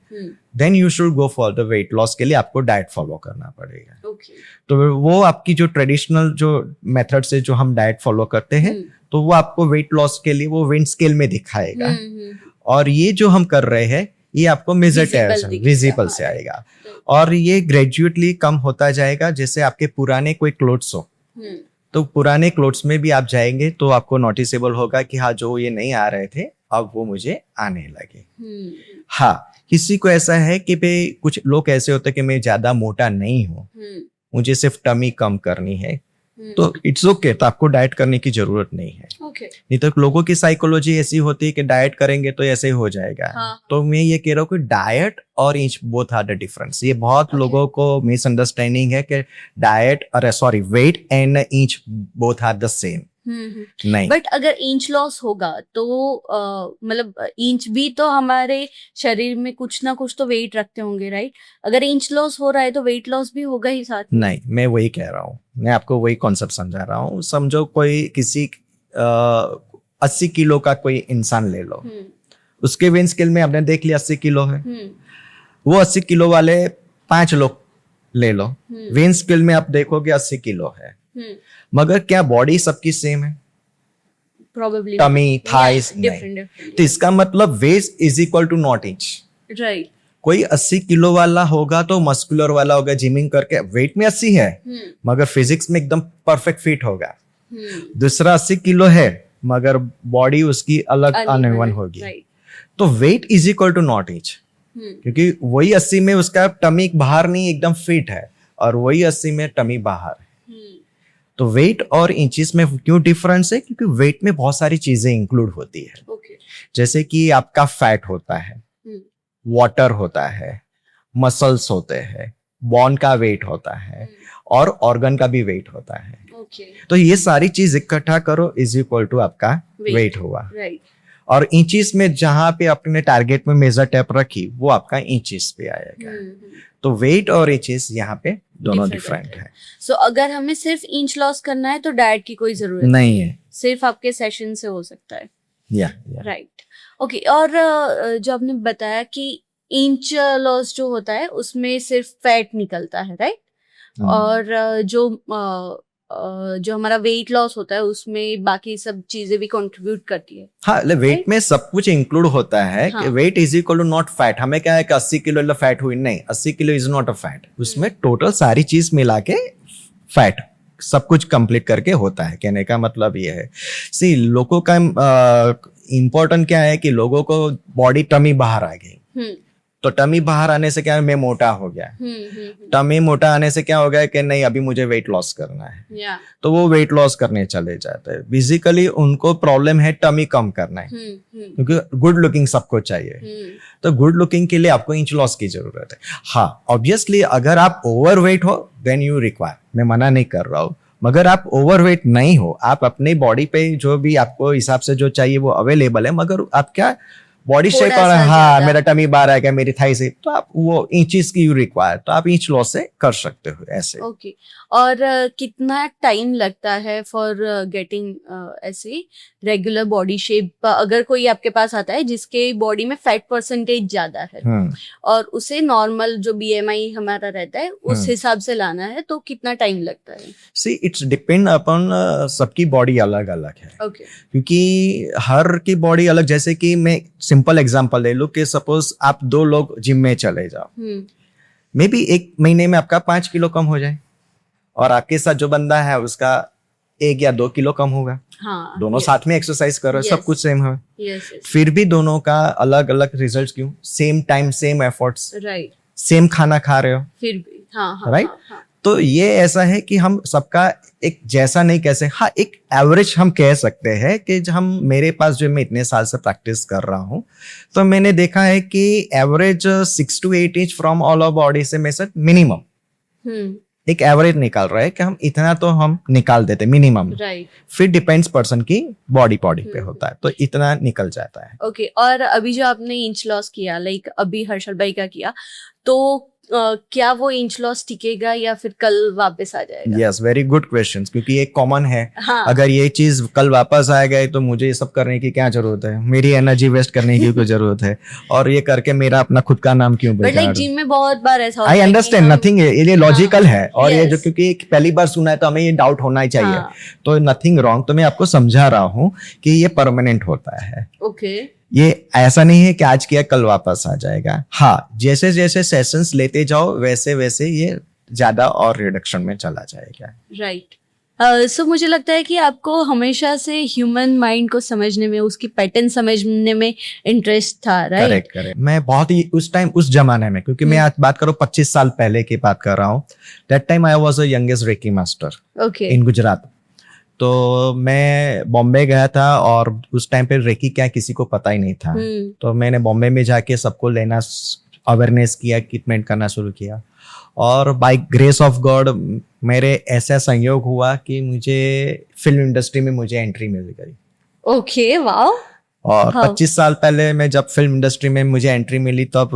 then you should go for the weight loss के लिए आपको डाइट फॉलो करना पड़ेगा। तो वो आपकी जो ट्रेडिशनल जो मेथड से जो हम डाइट फॉलो करते हैं, तो वो आपको वेट लॉस के लिए वो वेट स्केल में दिखाएगा। और ये जो हम कर रहे हैं ये आपको विजिबल से आएगा, और ये ग्रेजुएटली कम होता जाएगा। जैसे आपके पुराने कोई क्लोथ्स हो, तो पुराने क्लोथ्स में भी आप जाएंगे तो आपको नोटिसेबल होगा कि हाँ जो ये नहीं आ रहे थे अब वो मुझे आने लगे। हाँ, किसी को ऐसा है कि भाई कुछ लोग ऐसे होते हैं कि मैं ज्यादा मोटा नहीं हूँ, मुझे सिर्फ टमी कम करनी है, तो इट्स ओके, तो आपको डाइट करने की जरूरत नहीं है। नहीं तो लोगों की साइकोलॉजी ऐसी होती है कि डाइट करेंगे तो ऐसे ही हो जाएगा। तो मैं ये कह रहा हूँ कि डाइट और inch both are the difference. ये बहुत लोगों को मिसअंडरस्टैंडिंग है कि diet weight and inch both are the same. नहीं, बट अगर इंच लॉस होगा तो मतलब इंच भी तो हमारे शरीर में कुछ ना कुछ तो वेट रखते होंगे, राइट? अगर इंच लॉस हो रहा है तो वेट लॉस भी होगा ही साथ में। नहीं, मैं वही कह रहा हूँ, मैं आपको वही कॉन्सेप्ट समझा रहा हूँ। समझो कोई किसी 80 किलो का कोई इंसान ले लो, उसके वेट स्केल में आपने देख लिया 80 किलो है, वो 80 किलो वाले 5 लोग ले लो, वेट स्केल में आप देखोगे 80 किलो है, मगर क्या बॉडी सबकी सेम है? Probably tummy, thighs, different. तो इसका मतलब weight is equal to not inch. Right. कोई 80 किलो वाला होगा तो मस्कुलर वाला होगा, जिमिंग करके वेट में 80 है, मगर फिजिक्स में एकदम परफेक्ट फिट होगा। दूसरा 80 किलो है मगर बॉडी उसकी अलग अनइवन होगी। तो weight is equal to not inch. क्योंकि वही 80 में उसका टमी बाहर नहीं एकदम फिट है और वही 80 में टमी बाहर है। तो वेट और इंचेस में क्यों डिफरेंस है? क्योंकि वेट में बहुत सारी चीजें इंक्लूड होती है। जैसे कि आपका फैट होता है, वाटर होता है, मसल्स होते हैं, बोन का वेट होता है और ऑर्गन का भी वेट होता है। तो ये सारी चीज इकट्ठा करो इज इक्वल टू आपका वेट हुआ। और इंचेस में जहां पे अपने टारगेट में मेजर टेप रखी वो आपका इंचेस पे आएगा। तो वेट और इंचेस यहाँ पे दोनों डिफरेंट है। सो अगर हमें सिर्फ इंच लॉस करना है तो डाइट की कोई जरूरत नहीं है, सिर्फ आपके सेशन से हो सकता है। Right, okay. और जो आपने बताया कि इंच लॉस जो होता है उसमें सिर्फ फैट निकलता है, राइट? और जो हमारा वेट लॉस होता है उसमें बाकी सब चीजें भी कंट्रीब्यूट करती है। हाँ, वेट में सब कुछ इंक्लूड होता है। कि weight is equal to not fat. हमें क्या है कि 80 किलो फैट हुई, नहीं, 80 kilo is not a fat. उसमें टोटल सारी चीज मिला के फैट सब कुछ कंप्लीट करके होता है। कहने का मतलब ये है, सी लोगों का इम्पोर्टेंट क्या है कि लोगों को बॉडी टमी बाहर आ गई। तो टमी बाहर आने से क्या है, मैं मोटा हो गया। टमी मोटा आने से क्या हो गया कि नहीं अभी मुझे वेट लॉस करना है। तो वो वेट लॉस करने चले जाते हैं। बेसिकली उनको प्रॉब्लम है टमी कम करना है, क्योंकि गुड लुकिंग सबको चाहिए। तो गुड लुकिंग के लिए आपको इंच लॉस की जरूरत है। हाँ, ऑब्वियसली अगर आप ओवर वेट हो देन यू रिक्वायर, मैं मना नहीं कर रहा हूँ, मगर आप ओवरवेट नहीं हो, आप अपनी बॉडी पे जो भी आपको हिसाब से जो चाहिए वो अवेलेबल है, मगर आप क्या बॉडी शेप और हाँ मेरा टमी बार है क्या, मेरी थाई से, तो आप वो इंचेस की यू रिक्वायर, तो आप इंच लॉस से कर सकते हो ऐसे। ओके और कितना टाइम लगता है फॉर गेटिंग ऐसे रेगुलर बॉडी शेप? अगर कोई आपके पास आता है जिसके बॉडी में फैट परसेंटेज ज्यादा है और उसे नॉर्मल जो बीएमआई हमारा रहता है उस हिसाब से लाना है, तो कितना टाइम लगता है? सी इट्स डिपेंड अपॉन सबकी बॉडी अलग अलग है। ओके क्योंकि हर की बॉडी अलग, जैसे कि मैं सिंपल एग्जांपल ले लूं कि सपोज आप 2 लोग जिम में चले जाओ, मे बी 1 महीने में आपका 5 किलो कम हो जाए और आपके साथ जो बंदा है उसका 1 या 2 किलो कम होगा। हाँ, दोनों साथ में एक्सरसाइज करो, सब कुछ सेम है, yes. फिर भी दोनों का अलग अलग रिजल्ट्स क्यों? Same time same efforts, right, same खाना खा रहे हो, फिर भी हाँ, राइट। तो ये ऐसा है कि हम सबका एक जैसा नहीं कह सकते। हाँ, एक एवरेज हम कह सकते हैं कि हम, मेरे पास जो मैं इतने साल से प्रैक्टिस कर रहा हूँ, तो मैंने देखा है कि average 6 to 8 inch from all over body से में से मिनिमम एक एवरेज निकाल रहा है कि हम इतना तो हम निकाल देते मिनिमम, राइट। फिर डिपेंड्स पर्सन की बॉडी पे होता है, तो इतना निकल जाता है। ओके और अभी जो आपने इंच लॉस किया, लाइक अभी हर्षल भाई का किया, तो क्या वो इंच लॉस टिकेगा या फिर कल वापस आ जाएगा? यस, वेरी गुड क्वेश्चन, क्योंकि ये कॉमन है। हाँ. अगर ये चीज कल वापस आ गए तो मुझे ये सब करने की क्या जरूरत है? मेरी एनर्जी वेस्ट करने की कोई जरूरत है? और ये करके मेरा अपना खुद का नाम क्यों बेकार? लाइक जिम में बहुत बार ऐसा होता है। आई अंडरस्टैंड, नथिंग, ये लॉजिकल है और ये जो, क्योंकि पहली बार सुना है तो हमें ये डाउट होना ही चाहिए, तो नथिंग रॉन्ग। तो मैं आपको समझा रहा हूँ कि ये परमानेंट होता है। ओके, ये ऐसा नहीं है कि आज किया कल वापस आ जाएगा। हाँ, जैसे जैसे सेशंस लेते जाओ वैसे वैसे ये ज्यादा और रिडक्शन में चला जाएगा। राइट। सो मुझे लगता है कि आपको हमेशा से ह्यूमन माइंड को समझने में, उसकी पैटर्न समझने में इंटरेस्ट था, राइट? करेक्ट। मैं बहुत ही उस टाइम, उस जमाने में, क्योंकि मैं आज बात करूँ 25 साल पहले की बात कर रहा हूँ, that time I was a youngest reiki master okay in Gujarat. तो मैं बॉम्बे गया था और उस टाइम पे रेकी क्या किसी को पता ही नहीं था। तो मैंने बॉम्बे में जाके सबको लेना, अवेयरनेस किया, ट्रीटमेंट करना शुरू किया, और बाय ग्रेस ऑफ गॉड मेरे ऐसा संयोग हुआ कि मुझे फिल्म इंडस्ट्री में मुझे एंट्री मिल गई। Okay, wow. और 25 साल पहले मैं जब फिल्म इंडस्ट्री में मुझे एंट्री मिली, तब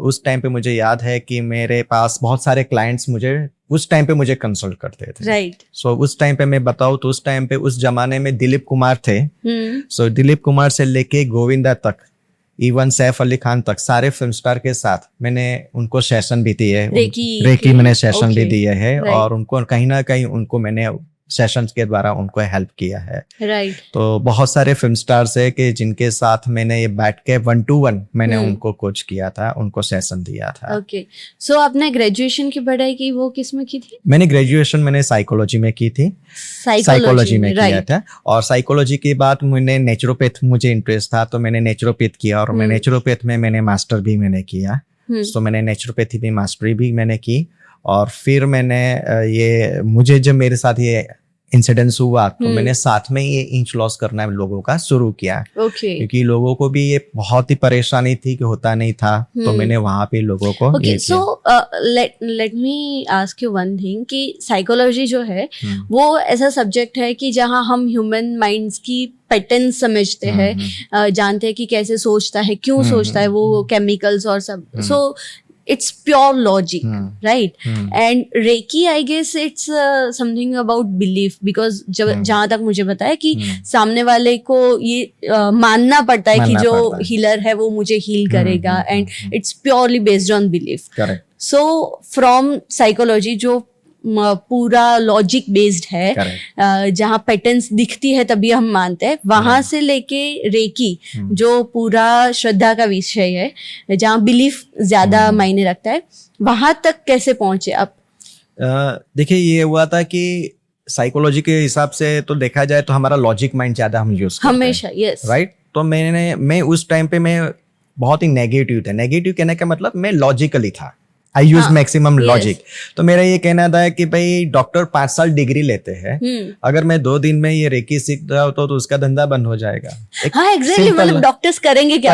उस टाइम पे मुझे याद है कि मेरे पास बहुत सारे क्लाइंट्स मुझे उस टाइम पे मुझे कंसल्ट करते थे, राइट। सो उस टाइम पे मैं बताऊं तो उस टाइम पे, उस जमाने में दिलीप कुमार थे। सो दिलीप कुमार से लेके गोविंदा तक, इवन सैफ अली खान तक, सारे फिल्म स्टार के साथ मैंने उनको सेशन भी दिए, रेकी मैंने सेशन भी दिए है, और उनको कहीं ना कहीं उनको मैंने सेशंस के द्वारा उनको हेल्प किया है। राइट। तो बहुत सारे फिल्म स्टार्स है कि जिनके साथ मैंने ये बैठ के 1-to-1 मैंने उनको कोच किया था, उनको सेशन दिया था। ओके, सो आपने ग्रेजुएशन की पढ़ाई की वो किस में की थी? मैंने ग्रेजुएशन मैंने साइकोलॉजी में की थी, साइकोलॉजी में किया था। और साइकोलॉजी के बाद मैंने नेचुरोपैथ, मुझे इंटरेस्ट था तो मैंने नेचुरोपैथ किया, और मैं नेचुरोपैथ में मैंने मास्टर भी मैंने किया। तो मैंने नेचुरोपैथी में मास्टरी भी मैंने की। और फिर मैंने ये, मुझे जब मेरे साथ ये इंसिडेंस हुआ तो मैंने साथ में ये इंच लॉस करना लोगों का शुरू किया। क्योंकि लोगों को भी ये बहुत ही परेशानी थी कि होता नहीं था, तो मैंने वहां पे लोगों को okay. So let me ask you one thing कि साइकोलॉजी जो है वो ऐसा सब्जेक्ट है कि जहाँ हम ह्यूमन माइंड्स की पैटर्न समझते हैं, जानते हैं कि कैसे सोचता है, क्यों सोचता है, वो केमिकल्स और सब। सो it's pure logic, right? And Reiki, I guess it's something about belief, because जहाँ तक मुझे पता है कि सामने वाले को ये मानना पड़ता है कि जो हीलर है वो मुझे हील करेगा, and it's purely based on belief. Correct. So from psychology जो पूरा लॉजिक बेस्ड है, जहाँ पैटर्न्स दिखती है तभी हम मानते हैं, वहां से लेके रेकी जो पूरा श्रद्धा का विषय है, जहाँ बिलीफ ज्यादा मायने रखता है, वहां तक कैसे पहुंचे आप? देखिए, ये हुआ था कि साइकोलॉजी के हिसाब से तो देखा जाए तो हमारा लॉजिक माइंड ज्यादा हम यूज करते हैं हमेशा। Yes, right. तो मैं उस टाइम पे मैं बहुत ही नेगेटिव था। नेगेटिव कहने का मतलब मैं लॉजिकली था, आई यूज मैक्सिमम लॉजिक। तो मेरा ये कहना था कि भाई डॉक्टर 5 साल डिग्री लेते हैं, अगर मैं 2 दिन में ये रेकी सीखता हूँ तो उसका धंधा बंद हो जाएगा। हाँ, एग्जैक्टली, मतलब डॉक्टर्स करेंगे क्या?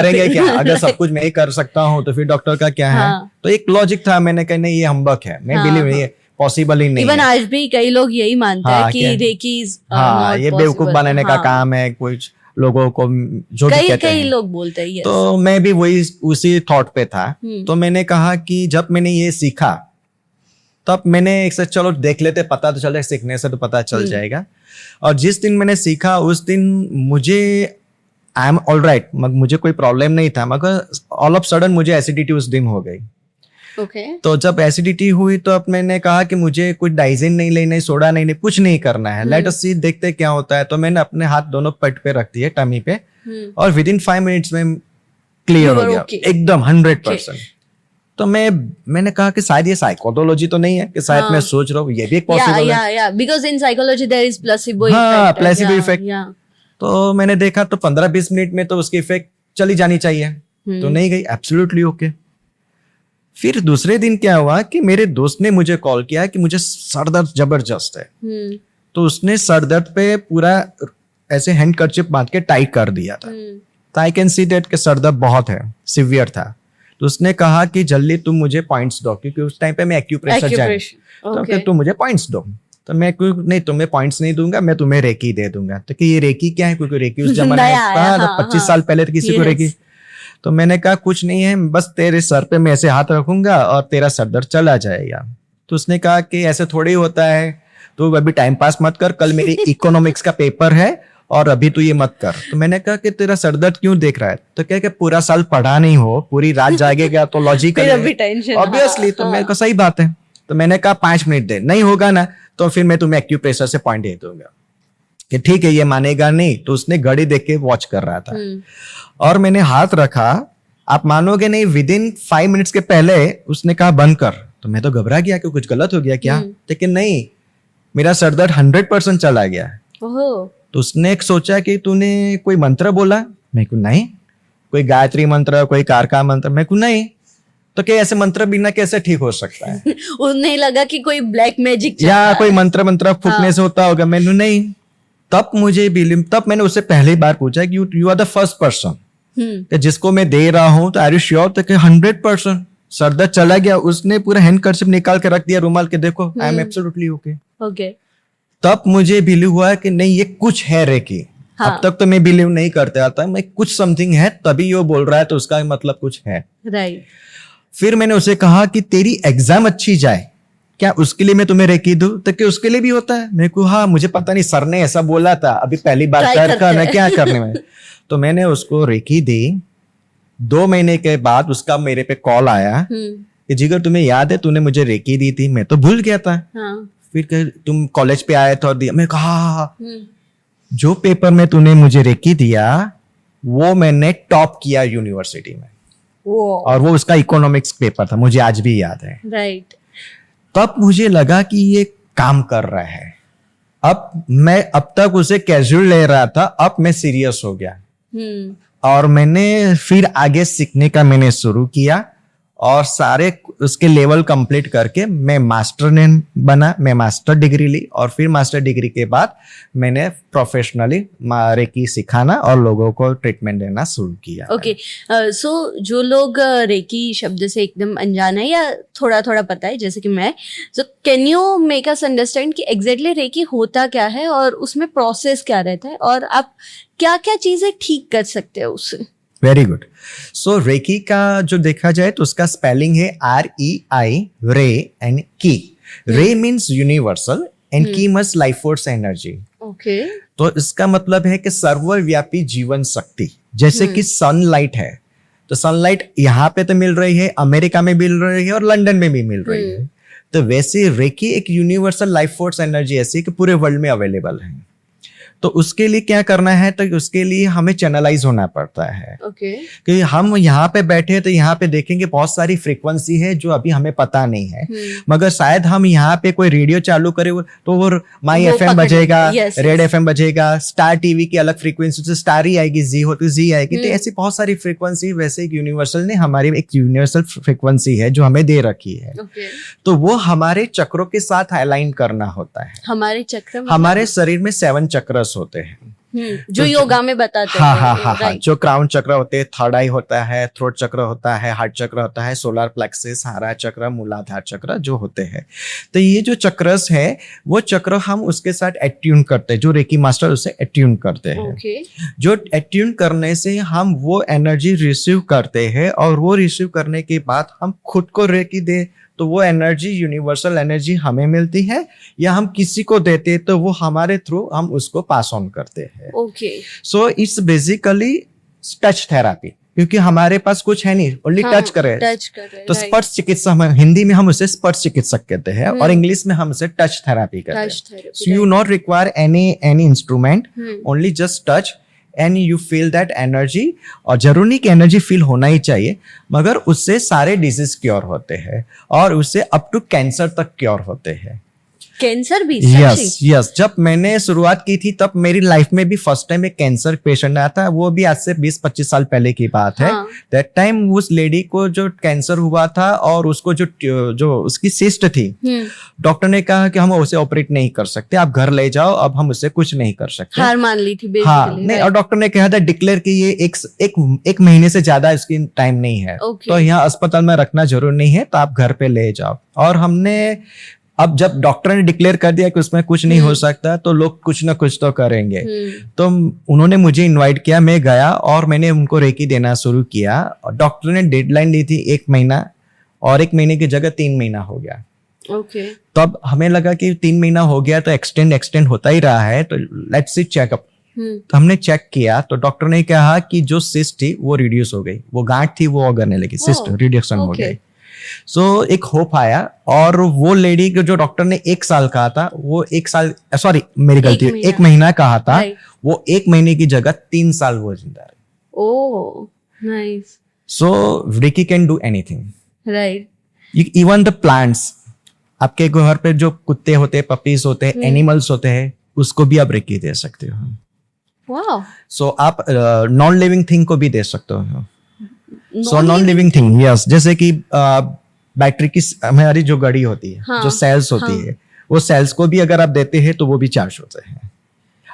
अगर सब कुछ मैं ही कर सकता हूँ तो फिर डॉक्टर का क्या है? तो एक लॉजिक था, मैंने कहा नहीं, ये हम्बक है, मैं बिलीव नहीं, पॉसिबल ही नहीं। इवन आज भी कई लोग यही मानते हैं कि रेकी ये बेवकूफ बनाने का काम है, कुछ लोगों को जो भी कहते हैं, कई लोग बोलते हैं। तो मैं भी वही उसी थॉट पे था। तो मैंने कहा कि जब मैंने ये सीखा तब मैंने एक से चलो देख लेते, पता तो चल जाए, सीखने से तो पता चल जाएगा। और जिस दिन मैंने सीखा उस दिन मुझे आई एम ऑल राइट, मुझे कोई प्रॉब्लम नहीं था, मगर ऑल ऑफ सडन मुझे एसिडिटी उस दिन हो गई। तो जब एसिडिटी हुई तो अब मैंने कहा कि मुझे कुछ डाइजिन नहीं लेना है, सोडा नहीं, कुछ नहीं करना है, लेट अस सी, देखते क्या होता है। तो मैंने अपने हाथ दोनों पेट पे रख दिए, टमी पे, और विद इन 5 मिनट्स में क्लियर हो गया एकदम 100%। तो मैंने कहा कि शायद ये साइकोलॉजी तो नहीं है, कि शायद मैं सोच रहा हूँ ये भी एक पॉसिबल है, because in psychology there is placebo effect. हाँ, प्लेसिबो इफेक्ट। तो मैंने देखा तो 15-20 मिनट में तो उसकी इफेक्ट चली जानी चाहिए, तो नहीं गई, एब्सोल्युटली ओके। फिर दूसरे दिन क्या हुआ कि मेरे दोस्त ने मुझे कॉल किया कि मुझे सर दर्द जबरदस्त है। तो उसने सर दर्द पे पूरा ऐसे हैंडकरचिप बांध के टाइट कर दिया था। तो आई कैन सी दैट कि सर दर्द बहुत है, सीवियर था। तो उसने कहा कि जल्दी तुम मुझे पॉइंट्स दो, क्योंकि उस टाइम पे मैं एक्यूप्रेशर जान, तो तुम मुझे पॉइंट्स दो। तो मैं नहीं, तुम्हें पॉइंट्स नहीं दूंगा, मैं तुम्हें रेकी दे दूंगा। तो कि ये रेकी क्या है, क्योंकि रेकी उस जमाने में 25 साल पहले किसी को रेकी। तो मैंने कहा कुछ नहीं है, बस तेरे सर पे मैं ऐसे हाथ रखूंगा और तेरा सर दर्द चला जाएगा। तो उसने कहा कि ऐसे थोड़ी होता है, तो अभी टाइम पास मत कर, कल मेरी इकोनॉमिक्स का पेपर है और अभी तू ये मत कर। तो मैंने कहा कि तेरा सर दर्द क्यों देख रहा है? तो क्या पूरा साल पढ़ा नहीं हो, पूरी रात जागेगा तो लॉजिकल ऑब्वियसली। तो मेरे को सही बात है। तो मैंने कहा 5 मिनट दे, नहीं होगा ना तो फिर मैं तुम्हें एक्यूप्रेशर से पॉइंट दे दूंगा। कि ठीक है, ये मानेगा नहीं। तो उसने घड़ी देख के वॉच कर रहा था, और मैंने हाथ रखा, आप मानोगे नहीं, विद इन 5 मिनट्स के पहले उसने कहा बंद कर। तो मैं तो घबरा गया कि कुछ गलत हो गया क्या, लेकिन नहीं, मेरा सर दर्द 100% चला गया। तो उसने सोचा कि तूने कोई मंत्र बोला? मैं को नहीं। कोई गायत्री मंत्र, कोई कारका मंत्र? मैं को नहीं। तो क्या ऐसे मंत्र बिना कैसे ठीक हो सकता है? उन्हें लगा कि कोई ब्लैक मैजिक या कोई मंत्र फूकने से होता होगा। मैंने नहीं। तब मुझे बिलीव, तब मैंने उससे पहली बार पूछा कि you are the first person जिसको मैं दे रहा हूं, तो आर यू श्योर? तो 100% सर दर्द चला गया। उसने पूरा हैंडकरचिप निकाल के रख दिया रुमाल के, देखो आई एम एब्सोल्युटली ओके। तब मुझे बिलीव हुआ कि नहीं, ये कुछ है रेकी। अब तक तो मैं बिलीव नहीं करते आता, मैं कुछ समथिंग है, तभी वो बोल रहा है तो उसका मतलब कुछ है, राइट। फिर मैंने उसे कहा कि तेरी एग्जाम अच्छी जाए, क्या उसके लिए मैं तुम्हें रेकी दूं? तो क्या उसके लिए भी होता है? मेरे को हाँ, मुझे पता नहीं, सर ने ऐसा बोला था, अभी पहली बार करना क्या करने में। तो मैंने उसको रेकी दी। 2 महीने के बाद उसका मेरे पे कॉल आया कि जिगर तुम्हें याद है तूने मुझे रेकी दी थी? मैं तो भूल गया था। फिर कहे तुम कॉलेज पे आए थे और दिया, मैं कहा हम्म, जो पेपर में तूने मुझे रेकी दिया वो मैंने टॉप किया यूनिवर्सिटी में, वो और वो उसका इकोनॉमिक्स पेपर था, मुझे आज भी याद है। राइट। तब मुझे लगा कि ये काम कर रहा है। अब तक उसे कैजुअल ले रहा था, अब मैं सीरियस हो गया हम्म, और मैंने फिर आगे सीखने का मैंने शुरू किया और सारे उसके लेवल कंप्लीट करके मैं मास्टर डिग्री ली और फिर मास्टर डिग्री के बाद मैंने प्रोफेशनली रेकी सिखाना और लोगों को ट्रीटमेंट देना शुरू किया। ओके। सो जो लोग रेकी शब्द से एकदम अनजान है या थोड़ा थोड़ा पता है जैसे कि मैं, so can you make us understand कि एग्जैक्टली रेकी होता क्या है और उसमें प्रोसेस क्या रहता है और आप क्या क्या चीजें ठीक कर सकते हो उससे? Very good. सो रेकी का जो देखा जाए तो उसका स्पेलिंग है REI, रे एंड की। रे मीन्स यूनिवर्सल एंड की means life force energy. Okay. तो इसका मतलब है कि सर्वव्यापी जीवन शक्ति, जैसे कि सनलाइट है, तो सनलाइट यहाँ पे तो मिल रही है, अमेरिका में मिल रही है और लंदन में भी मिल रही है। तो वैसे रेकी एक यूनिवर्सल लाइफ फोर्स एनर्जी ऐसी कि पूरे वर्ल्ड में अवेलेबल है। तो उसके लिए क्या करना है, तो उसके लिए हमें चैनलाइज होना पड़ता है। ओके। कि हम यहाँ पे बैठे हैं तो यहाँ पे देखेंगे बहुत सारी फ्रीक्वेंसी है जो अभी हमें पता नहीं है, मगर शायद हम यहाँ पे कोई रेडियो चालू करें तो वो माई वो FM बजेगा, yes, रेड FM बजेगा, स्टार टीवी की अलग फ्रीक्वेंसी से स्टार ही आएगी, जी हो तो जी आएगी। तो ऐसी बहुत सारी फ्रीक्वेंसी, वैसे एक यूनिवर्सल ने हमारी एक यूनिवर्सल फ्रीक्वेंसी है जो हमें दे रखी है। ओके। तो वो हमारे चक्रों के साथ अलाइन करना होता है। हमारे चक्र में हमारे शरीर में 7 चक्रस होते हैं जो योगा में बताते हाँ हैं। हाँ हाँ हाँ, right. जो क्राउन चक्र होते हैं, थर्ड आई होता है, थ्रोट चक्र होता है, हार्ट चक्र होता है, सोलर प्लेक्सिस, हारा चक्र, मूलाधार चक्र जो होते हैं। तो ये जो चक्रस है वो चक्र हम उसके साथ एट्यून करते हैं, जो रेकी मास्टर उसे एट्यून करते हैं। ओके। जो एट्यून करने से हम वो एनर्जी रिसीव करते हैं और वो रिसीव करने के बाद हम खुद को रेकी दे तो वो एनर्जी, यूनिवर्सल एनर्जी हमें मिलती है, या हम किसी को देते हैं तो वो हमारे थ्रू हम उसको पास ऑन करते हैं। Okay. So it's basically touch therapy, क्योंकि हमारे पास कुछ है नहीं, ओनली टच करे। तो स्पर्श चिकित्सा, हिंदी में हम उसे स्पर्श चिकित्सक कहते हैं और इंग्लिश में हम उसे टच थेरापी कहते हैं। So you not require any instrument, only just touch and you feel that energy. और जरूरी नहीं कि एनर्जी फील होना ही चाहिए, मगर उससे सारे डिजीज क्योर होते हैं और उससे अप टू कैंसर तक क्योर होते हैं। कैंसर भी? यस। जब मैंने शुरुआत की थी तब मेरी लाइफ में भी फर्स्ट टाइम एक कैंसर पेशेंट आया था, वो भी आज से 20-25 साल पहले की बात है। दैट टाइम उस लेडी को जो कैंसर हुआ था और उसको जो उसकी सिस्ट थी, डॉक्टर ने कहा कि हम उसे ऑपरेट नहीं कर सकते, आप घर ले जाओ, अब हम उसे कुछ नहीं कर सकते। हार मान ली थी बेसिकली। हाँ, नहीं, और डॉक्टर ने कहा था डिक्लेयर कि ये एक महीने से ज्यादा इसकी टाइम नहीं है, तो यहाँ अस्पताल में रखना जरूरी नहीं है, तो आप घर पे ले जाओ। और हमने अब जब डॉक्टर ने डिक्लेयर कर दिया कि उसमें कुछ नहीं हो सकता, तो लोग कुछ ना कुछ तो करेंगे। तो उन्होंने मुझे इनवाइट किया, मैं गया और मैंने उनको रेकी देना शुरू किया। और डॉक्टर ने डेडलाइन दी थी 1 महीना, और 1 महीने की जगह 3 महीना हो गया। ओके। तब हमें लगा कि 3 महीना हो गया तो एक्सटेंड होता ही रहा है, तो लेट्स सी चेकअप। तो हमने चेक किया तो डॉक्टर ने कहा कि जो सिस्ट थी वो रिड्यूस हो गई, वो गांठ थी वो ओगरने लगी, सिस्ट रिडक्शन हो गई। सो एक होप आया, और वो लेडी को जो डॉक्टर ने 1 साल कहा था, वो 1 साल, सॉरी मेरी गलती, 1 महीना कहा था, वो 1 महीने की जगह 3 साल वो जिंदा रही। Oh nice. So reiki can do anything, right. Even the plants, आपके घर पे जो कुत्ते होते हैं, पपीज होते हैं, एनिमल्स होते हैं, उसको भी आप रेकी दे सकते हो। वाओ। सो आप नॉन लिविंग थिंग को भी दे सकते हो। So non living thing, yes, जैसे कि बैटरी की हमारी जो घड़ी होती है, जो सेल्स होती है, वो सेल्स को भी अगर आप देते हैं तो वो भी चार्ज होते हैं,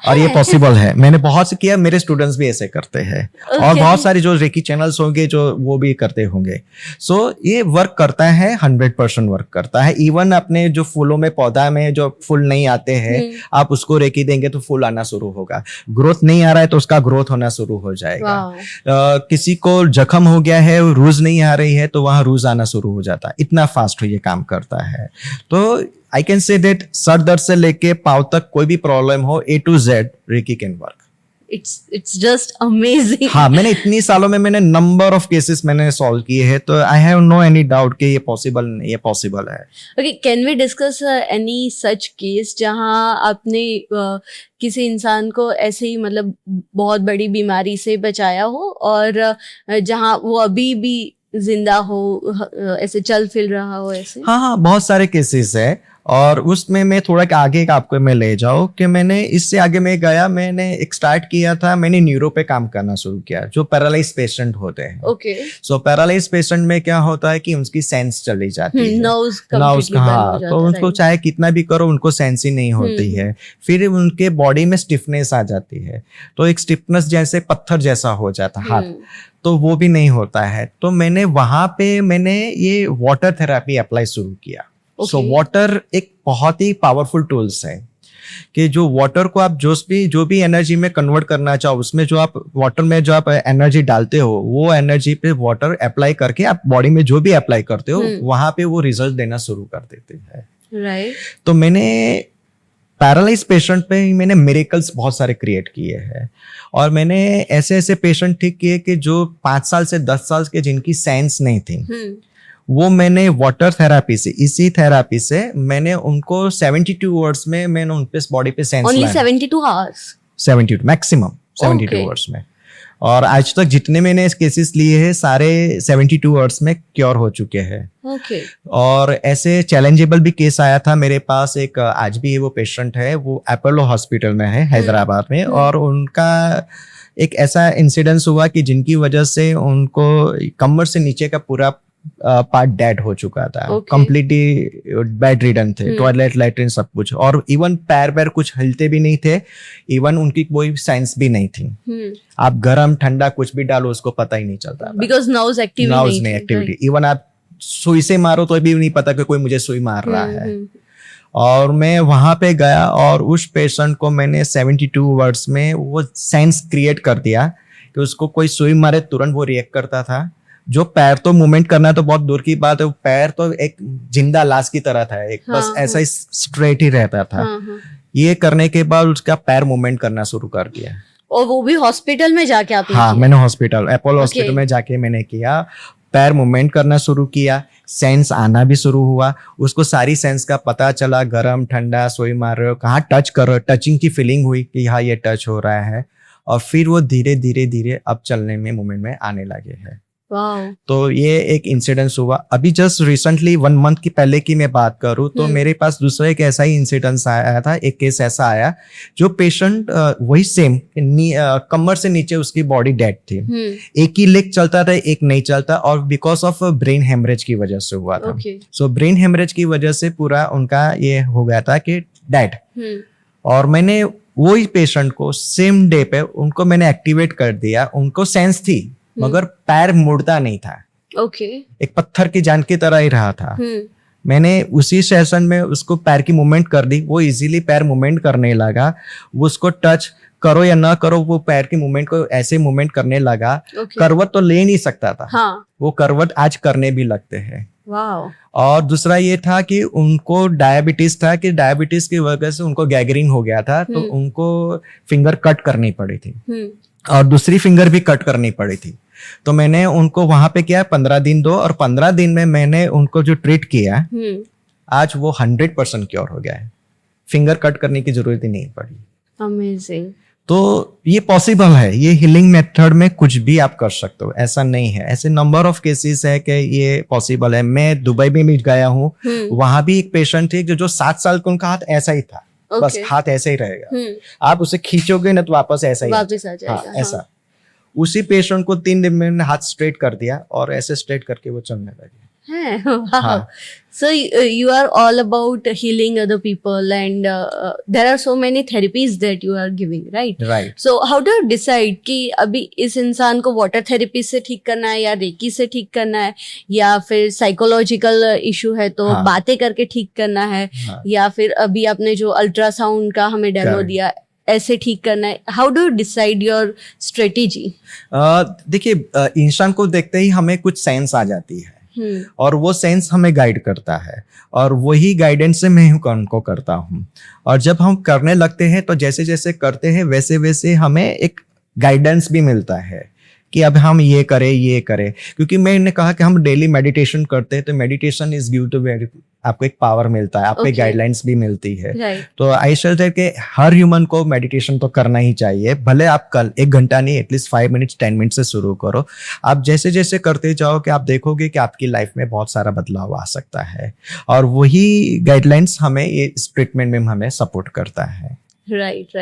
और ये पॉसिबल है। मैंने बहुत से किया, मेरे स्टूडेंट्स भी ऐसे करते हैं, और बहुत सारे जो रेकी चैनल्स होंगे जो वो भी करते होंगे। सो ये वर्क करता है, 100% वर्क करता है। इवन अपने जो फूलों में, पौधा में जो फूल नहीं आते हैं, आप उसको रेकी देंगे तो फूल आना शुरू होगा। ग्रोथ नहीं आ रहा है तो उसका ग्रोथ होना शुरू हो जाएगा। किसी को जख्म हो गया है, रूज नहीं आ रही है, तो वहां रूज आना शुरू हो जाता है। इतना फास्ट ये काम करता है। तो I can say that sir दर्द से लेके पाँव तक कोई भी प्रॉब्लम हो, A to Z reiki can work. It's just amazing. हाँ, मैंने इतनी सालों में मैंने नंबर ऑफ केसेस मैंने सॉल्व किए हैं, तो I have no any doubt कि ये पॉसिबल है. Okay, can we discuss any such case जहाँ आपने किसी इंसान को ऐसे ही मतलब बहुत बड़ी बीमारी से बचाया हो और जहाँ वो अभी भी जिंदा हो, ऐसे चल फिर रहा हो ऐसे? हाँ, बहुत सारे केसेस है, और उसमें मैं थोड़ा आगे का आपको मैं ले जाऊँ कि मैंने इससे आगे मैं गया, मैंने एक स्टार्ट किया था, मैंने न्यूरो पे काम करना शुरू किया, जो पैरालाइज पेशेंट होते हैं. ओके. सो पैरालाइज पेशेंट में क्या होता है कि उनकी सेंस चली जाती है, नर्व्स हाँ, तो उनको चाहे कितना भी करो उनको सेंस ही नहीं होती है. फिर उनके बॉडी में स्टिफनेस आ जाती है, तो एक स्टिफनेस जैसे पत्थर जैसा हो जाता है हाथ, तो वो भी नहीं होता है. तो मैंने वहां पे मैंने ये वाटर थेरेपी अप्लाई शुरू किया. सो वाटर एक बहुत ही पावरफुल टूल्स है कि जो वाटर को आप जो भी एनर्जी में कन्वर्ट करना चाहो, उसमें जो आप वाटर में जो आप एनर्जी डालते हो, वो एनर्जी पे वाटर अप्लाई करके आप बॉडी में जो भी अप्लाई करते हो वहां पे वो रिजल्ट देना शुरू कर देते हैं. राइट. तो मैंने पैरालाइज पेशेंट पे मैंने मिरेकल्स बहुत सारे क्रिएट किए हैं, और मैंने ऐसे ऐसे पेशेंट ठीक किए कि जो 5 साल से 10 साल के जिनकी सेंस नहीं थी, वो मैंने वाटर थेरेपी से, इसी थेरेपी से मैंने उनको 72 आवर्स में मैंने उन पे बॉडी पे sense only 72 hours? 72 maximum 72 hours में. और आज तक जितने मैंने केसेस लिए हैं सारे 72 आवर्स में क्योर हो चुके हैं. ओके. और ऐसे चैलेंजेबल भी केस आया था मेरे पास, एक आज भी वो पेशेंट है, वो अपोलो हॉस्पिटल में है हैदराबाद में, और उनका एक ऐसा इंसिडेंस हुआ कि जिनकी वजह से उनको कमर से नीचे का पूरा पार्ट डेड हो चुका था, कंप्लीटली बेड रिडन थे, टॉयलेट लैट्रिन सब कुछ, और इवन पैर कुछ हिलते भी नहीं थे, इवन उनकी कोई साइंस भी नहीं थी. आप गरम ठंडा कुछ भी डालो उसको पता ही नहीं चलता, बिकॉज नर्व्स एक्टिव नहीं एक्टिविटी. इवन आप सुई से मारो तो भी नहीं पता कि कोई मुझे सुई मार रहा है. और मैं वहां पे गया और उस पेशेंट को मैंने 72 आवर्स में वो सेंस क्रिएट कर दिया कि उसको कोई सुई मारे तुरंत वो रिएक्ट करता था. जो पैर तो मूवमेंट करना तो बहुत दूर की बात है, पैर तो एक जिंदा लाश की तरह था, एक बस ऐसा ही स्ट्रेट ही रहता था. ये करने के बाद उसका पैर मूवमेंट करना शुरू कर दिया. और वो भी हॉस्पिटल में जाके आपने? हाँ, मैंने हॉस्पिटल अपोलो हॉस्पिटल में जाके मैंने किया, पैर मूवमेंट करना शुरू किया, सेंस आना भी शुरू हुआ, उसको सारी सेंस का पता चला, गरम ठंडा सुई मार रहे हो, कहाँ टच कर रहे हो, टचिंग की फीलिंग हुई कि हाँ ये टच हो रहा है, और फिर वो धीरे धीरे अब चलने में मूवमेंट में आने लगे हैं. तो ये एक इंसिडेंस हुआ. अभी जस्ट रिसेंटली 1 मंथ की पहले की मैं बात करूं तो मेरे पास दूसरा एक ऐसा ही इंसिडेंस आया था. एक केस ऐसा आया जो पेशेंट वही सेम कमर से नीचे उसकी बॉडी डेड थी, एक ही लेग चलता था, एक नहीं चलता, और बिकॉज ऑफ ब्रेन हेमरेज की वजह से हुआ था. सो ब्रेन हेमरेज की वजह से पूरा उनका ये हो गया था कि डेड. और मैंने वही पेशेंट को सेम डे पे उनको मैंने एक्टिवेट कर दिया. उनको सेंस थी मगर पैर मुड़ता नहीं था. एक पत्थर की जान की तरह ही रहा था. मैंने उसी सेशन में उसको पैर की मूवमेंट कर दी, वो इजीली पैर मूवमेंट करने लगा. वो उसको टच करो या ना करो, वो पैर की मूवमेंट को ऐसे मूवमेंट करने लगा. करवट तो ले नहीं सकता था, वो करवट आज करने भी लगते हैं. और दूसरा ये था कि उनको डायबिटीज था, कि डायबिटीज की वजह से उनको गैगरिंग हो गया था, तो उनको फिंगर कट करनी पड़ी थी, और दूसरी फिंगर भी कट करनी पड़ी थी. तो मैंने उनको वहां पे किया 15 दिन दो, और 15 दिन में मैंने उनको जो ट्रीट किया, आज वो 100% क्योर हो गया है. फिंगर कट करने की जरूरत ही नहीं पड़ी. अमेजिंग. तो ये पॉसिबल है, ये हीलिंग मेथड में कुछ भी आप कर सकते हो, ऐसा नहीं है. ऐसे नंबर ऑफ केसेस है कि ये पॉसिबल है. मैं दुबई में भी गया हूँ, वहां भी एक पेशेंट थे जो 7 साल का उनका हाथ ऐसा ही था, बस हाथ ऐसे ही रहेगा, आप उसे खींचोगे ना तो वापस ऐसा ही वापस आ जाएगा. ऐसा. उसी पेशेंट को 3 दिन में हाथ स्ट्रेट कर दिया, और ऐसे स्ट्रेट करके वो चलने लगे. So you are all about healing other people, and there are so many therapies that you are giving, right? So how do you decide कि अभी इस इंसान को वाटर थेरेपी से ठीक करना है, या रेकी से ठीक करना है, या फिर साइकोलॉजिकल इशू है तो बातें करके ठीक करना है, या फिर अभी आपने जो अल्ट्रासाउंड का हमें डेमो दिया ऐसे ठीक करना है? How do you decide your strategy? देखिए, इंसान को देखते ही हमें कुछ सेंस आ जाती है और वो सेंस हमें गाइड करता है और वही गाइडेंस से मैं उनको करता हूँ। और जब हम करने लगते हैं तो जैसे जैसे करते हैं वैसे वैसे हमें एक गाइडेंस भी मिलता है कि अब हम ये करें, क्योंकि मैंने कहा कि हम डेली मेडिटेशन करते हैं तो meditation is give to very, आपको एक पावर मिलता है, आपको एक गाइडलाइंस भी मिलती है। तो आई शेल है कि हर ह्यूमन को मेडिटेशन तो करना ही चाहिए, भले आप कल 1 घंटा नहीं एटलीस्ट 5 मिनट्स 10 मिनट से शुरू करो। आप जैसे जैसे करते जाओ कि आप देखोगे कि आपकी लाइफ में बहुत सारा बदलाव आ सकता है और वही गाइडलाइंस हमें इस ट्रीटमेंट में हमें सपोर्ट करता है। Right.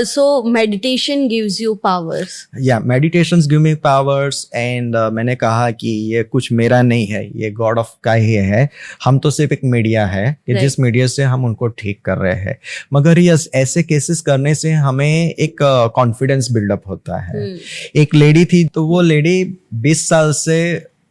So meditation gives you powers. Yeah, meditations give me powers and मैंने कहा कि ये कुछ मेरा नहीं है, ये गॉड ऑफ का ही है। हम तो सिर्फ एक मीडिया है कि जिस मीडिया से हम उनको ठीक कर रहे हैं, मगर ये ऐसे केसेस करने से हमें एक कॉन्फिडेंस बिल्डअप होता है। एक लेडी थी, तो वो लेडी 20 साल से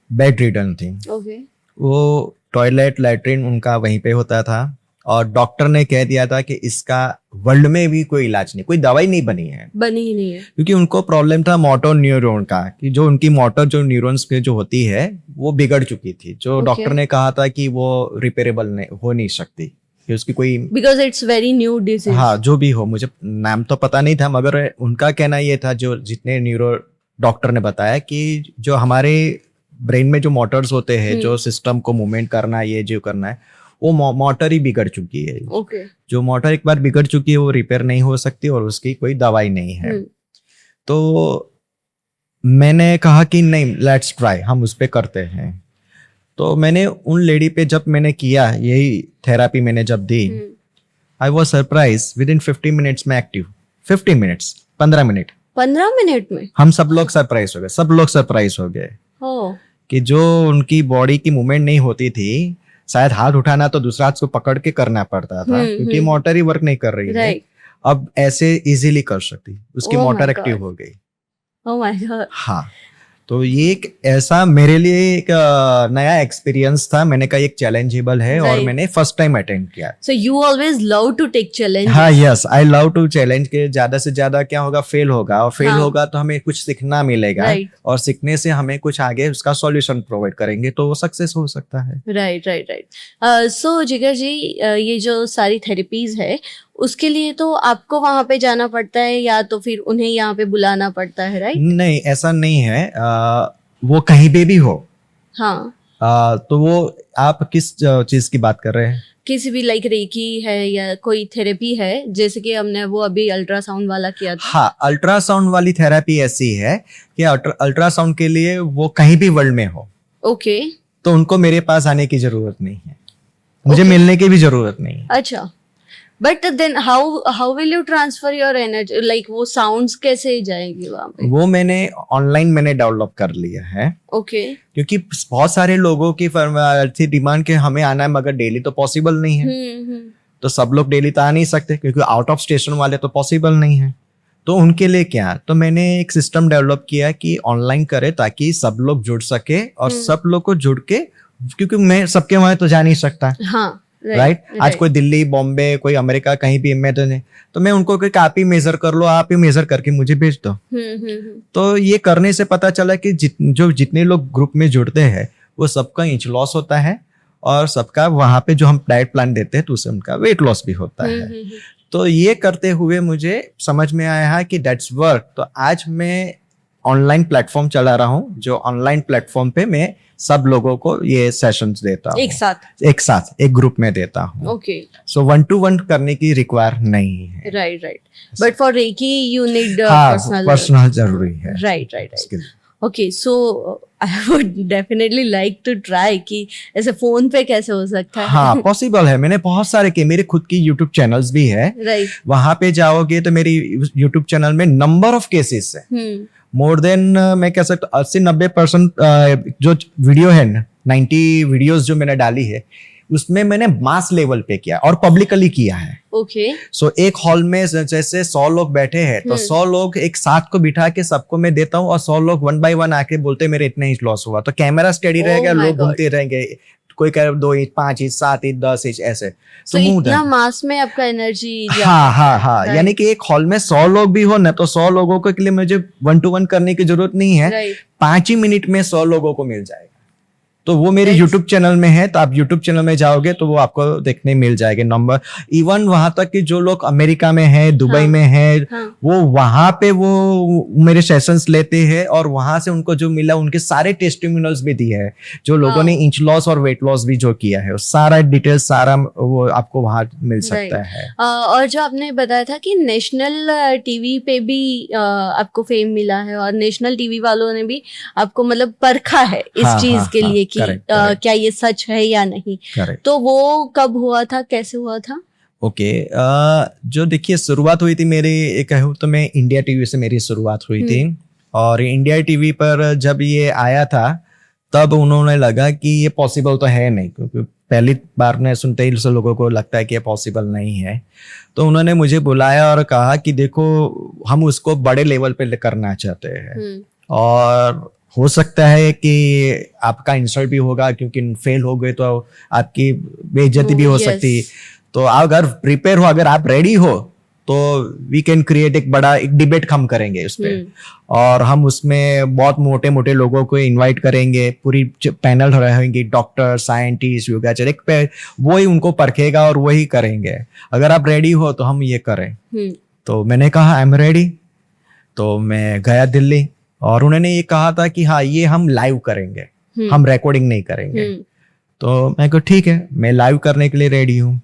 बेड रिडन थी। Okay. वो टॉयलेट लैट्रिन उनका वहीं पे होता था और डॉक्टर ने कह दिया था कि इसका वर्ल्ड में भी कोई इलाज नहीं, कोई दवाई नहीं बनी ही नहीं है, क्योंकि उनको प्रॉब्लम था मोटर न्यूरॉन का, कि जो उनकी मोटर जो न्यूरॉन्स के जो होती है वो बिगड़ चुकी थी, जो डॉक्टर ने कहा था कि वो रिपेरेबल हो नहीं सकती, कि उसकी कोई, because it's very new disease. हाँ, जो भी हो, मुझे नाम तो पता नहीं था, मगर उनका कहना ये था, जो जितने न्यूरो डॉक्टर ने बताया कि जो हमारे ब्रेन में जो मोटर्स होते हैं, जो सिस्टम को मूवमेंट करना, ये जो करना है, वो मोटर ही बिगड़ चुकी है। Okay. जो मोटर एक बार बिगड़ चुकी है वो रिपेयर नहीं हो सकती और उसकी कोई दवाई नहीं है। तो मैंने कहा कि नहीं, लेट्स ट्राई, हम उस पे करते हैं। तो मैंने उन लेडी पे जब मैंने किया, यही थेरापी मैंने जब दी, I was surprise, with in 50 minutes में एक्टिव। 15 मिनट में हम सब लोग सरप्राइज हो गए कि जो उनकी बॉडी की मूवमेंट नहीं होती थी, शायद हाथ उठाना तो दूसरा हाथ को पकड़ के करना पड़ता था, क्योंकि मोटर ही वर्क नहीं कर रही है, अब ऐसे इजीली कर सकती, उसकी मोटर एक्टिव हो गई। Oh my God. हाँ, तो ये एक ऐसा मेरे लिए एक नया एक्सपीरियंस था। मैंने कहा एक चैलेंजेबल है और मैंने फर्स्ट टाइम अटेंड किया। So you always love to take challenges. हाँ, yes, I love to challenge के ज्यादा से ज्यादा क्या होगा, फेल होगा, और फेल होगा तो हमें कुछ सीखना मिलेगा, और सीखने से हमें कुछ आगे उसका सॉल्यूशन प्रोवाइड करेंगे तो वो सक्सेस हो सकता है। राइट। सो जिगर जी, ये जो सारी थेरेपीज है उसके लिए तो आपको वहां पे जाना पड़ता है या तो फिर उन्हें यहाँ पे बुलाना पड़ता है, राइट? नहीं, ऐसा नहीं है, वो कहीं पे भी हो। हाँ। तो वो आप किस चीज की बात कर रहे हैं? किसी भी लाइक रेकी है या कोई थेरेपी है, जैसे कि हमने वो अभी अल्ट्रासाउंड वाला किया था। हाँ, अल्ट्रासाउंड वाली थेरेपी ऐसी है कि अल्ट्रासाउंड के लिए वो कहीं भी वर्ल्ड में हो, ओके, तो उनको मेरे पास आने की जरूरत नहीं है, मुझे मिलने की भी जरूरत नहीं है। अच्छा, but then how will you transfer your energy, like वो साउंड्स कैसे जाएंगे वहां पे? वो मैंने ऑनलाइन डेवलप कर लिया है। ओके। क्योंकि बहुत सारे लोगों की थी डिमांड के हमें आना है, मगर डेली तो पॉसिबल नहीं है। तो सब लोग डेली तो आ नहीं सकते, क्योंकि आउट ऑफ स्टेशन वाले तो पॉसिबल नहीं है। तो उनके लिए क्या, तो मैंने एक सिस्टम डेवलप किया कि ऑनलाइन करे ताकि सब लोग जुड़ सके, और सब लोग को जुड़ के, क्योंकि मैं सबके वहां तो जा नहीं सकता। हाँ, राइट। आज कोई दिल्ली, बॉम्बे, कोई अमेरिका, कहीं भी मैं तो नहीं, तो मैं उनको कि आप ही मेजर कर लो, आप ही मेजर करके मुझे भेज दो। तो ये करने से पता चला कि जितने लोग ग्रुप में जुड़ते हैं वो सबका इंच लॉस होता है, और सबका वहां पे जो हम डाइट प्लान देते हैं तो उससे उनका वेट लॉस भी होता है। तो ये करते हुए मुझे समझ में आया है कि दैट्स वर्क। तो आज मैं ऑनलाइन प्लेटफॉर्म चला रहा हूँ, जो ऑनलाइन प्लेटफॉर्म पे मैं सब लोगों को ये सेशंस देता हूँ, एक साथ एक ग्रुप में देता हूँ। ओके। सो 1-to-1 करने की रिक्वायर नहीं है। Right. But for reiki you need personal जरूरी है। Right. Okay, so I would definitely like to try कि ऐसे फोन पे कैसे हो सकता है। हाँ, पॉसिबल है। मैंने बहुत सारे किए, मेरे खुद की यूट्यूब चैनल्स भी है। राइट। वहां पे जाओगे तो मेरी यूट्यूब चैनल में नंबर ऑफ केसेस है, मोर देन मैं कह सकता 80-90% जो वीडियो है, 90 वीडियोस जो मैंने डाली है, उसमें मैंने मास लेवल पे किया और पब्लिकली किया है। ओके। सो एक हॉल में जैसे 100 लोग बैठे हैं, तो 100 लोग एक साथ को बिठा के सबको मैं देता हूँ, और 100 लोग 1 by 1 आके बोलते मेरे इतना इंच लॉस हुआ। तो कैमरा स्टेडी रहेगा, लोग घूमते रहेंगे, कोई कह 2 इंच, 5 इंच, 7 इंच, 10 इंच, ऐसे। तो इतना मास में आपका एनर्जी। हाँ, यानी कि एक हॉल में 100 लोग भी हो ना, तो 100 लोगों के लिए मुझे 1-to-1 करने की जरूरत नहीं है। 5 ही मिनट में 100 लोगों को मिल जाएगा। तो वो मेरे YouTube चैनल में है, तो आप YouTube चैनल में जाओगे तो वो आपको देखने मिल जाएगा नंबर। इवन वहां तक कि जो लोग अमेरिका में है, दुबई में है, वो वहां पे वो मेरे सेशंस लेते हैं और वहां से उनको जो मिला उनके सारे टेस्टिमोनियल्स भी दिए हैं, जो लोगों ने इंच लॉस और वेट लॉस भी जो किया है, सारा डिटेल सारा वो आपको वहां मिल सकता है। और जो आपने बताया था कि नेशनल टीवी पे भी आपको फेम मिला है और नेशनल टीवी वालों ने भी आपको मतलब परखा है इस चीज के लिए कि क्या ये सच है या नहीं। तो वो कब हुआ था, कैसे हुआ था? ओके, जो देखिए शुरुआत हुई थी मेरी, कहूँ तो मैं इंडिया टीवी से मेरी शुरुआत हुई थी। और इंडिया टीवी पर जब ये आया था तब उन्होंने लगा कि ये पॉसिबल तो है नहीं, क्योंकि पहली बार ने सुनते ही से लोगों को लगता है कि ये पॉसिबल नहीं है। तो उन्होंने मुझे बुलाया और कहा कि देखो हम उसको बड़े लेवल पे करना चाहते हैं और हो सकता है कि आपका इंसल्ट भी होगा, क्योंकि फेल हो गए तो आपकी बेइज्जती भी हो सकती। तो अगर प्रिपेयर हो, अगर आप रेडी हो तो वी कैन क्रिएट एक बड़ा एक डिबेट हम करेंगे उस पे, और हम उसमें बहुत मोटे मोटे लोगों को इनवाइट करेंगे, पूरी पैनल रहेंगी, डॉक्टर, साइंटिस्ट, योगाचार्य, एक पे वही उनको परखेगा और वही करेंगे। अगर आप रेडी हो तो हम ये करें। तो मैंने कहा आई एम रेडी। तो मैं गया दिल्ली और उन्होंने ये कहा था कि हाँ ये हम लाइव करेंगे, हम रिकॉर्डिंग नहीं करेंगे। तो मैं कहा ठीक है, मैं लाइव करने के लिए रेडी हूँ।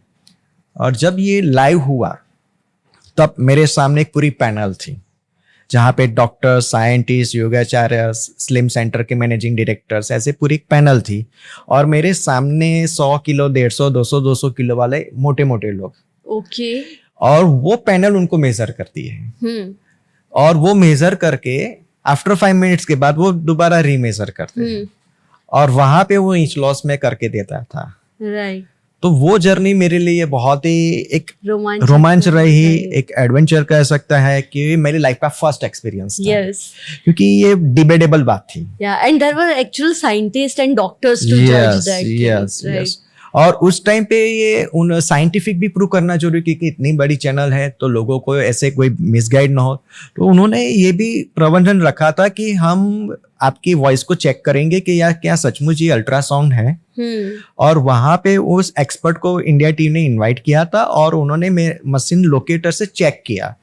और जब ये लाइव हुआ तब मेरे सामने एक पूरी पैनल थी जहाँ पे डॉक्टर, साइंटिस्ट, योगाचार्य, स्लिम सेंटर के मैनेजिंग डायरेक्टर्स, ऐसे पूरी एक पैनल थी। और मेरे सामने 100 किलो, 150, 200 किलो वाले मोटे मोटे लोग। ओके। और वो पैनल उनको मेजर करती है और वो मेजर करके आफ्टर 5 मिनट्स के बाद वो दोबारा रीमेजर करते हैं और वहां पे वो इंच लॉस में करके देता था। राइट। तो वो जर्नी मेरे लिए बहुत ही एक रोमांच रही, एक एडवेंचर कह सकता है कि मेरी लाइफ का फर्स्ट एक्सपीरियंस था। क्योंकि ये डिबेटेबल बात थी। And there were actual scientist and doctors to जज दैट। यस। और उस टाइम पे ये उन साइंटिफिक भी प्रूव करना जरूरी, क्योंकि इतनी बड़ी चैनल है तो लोगों को ऐसे कोई मिसगाइड ना हो। तो उन्होंने ये भी प्रबंधन रखा था कि हम आपकी वॉइस को चेक करेंगे कि यार क्या सचमुच ये अल्ट्रासाउंड है। और वहां पे उस एक्सपर्ट को इंडिया टीम ने इनवाइट किया था और उन्होंने मशीन लोकेटर से चेक किया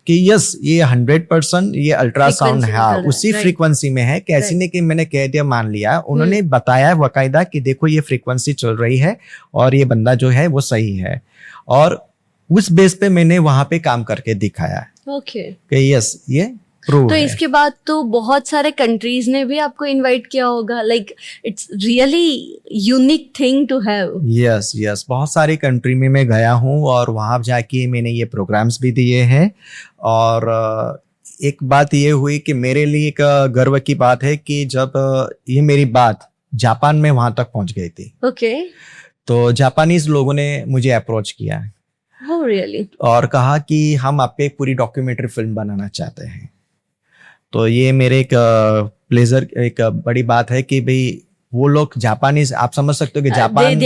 कि यस ये 100% ये अल्ट्रासाउंड है, उसी फ्रीक्वेंसी में है। कैसी ने कि मैंने कह दिया, मान लिया। उन्होंने बताया बकायदा कि देखो ये फ्रीक्वेंसी चल रही है और ये बंदा जो है वो सही है। और उस बेस पे मैंने वहां पे काम करके दिखाया कि यस ये तो इसके बाद तो बहुत सारे कंट्रीज ने भी आपको इनवाइट किया होगा। Like it's really unique thing to have. Yes, बहुत सारी कंट्री में मैं गया हूँ और वहां जाके मैंने ये प्रोग्राम्स भी दिए हैं। और एक बात ये हुई कि मेरे लिए एक गर्व की बात है कि जब ये मेरी बात जापान में वहां तक पहुंच गई थी, तो जापानीज लोगों ने मुझे अप्रोच किया really? और कहा कि हम आप पे एक पूरी डॉक्यूमेंट्री फिल्म बनाना चाहते हैं। तो ये मेरे एक प्लेजर, एक बड़ी बात है कि भाई वो लोग जापानीज, आप समझ सकते हो कि जापान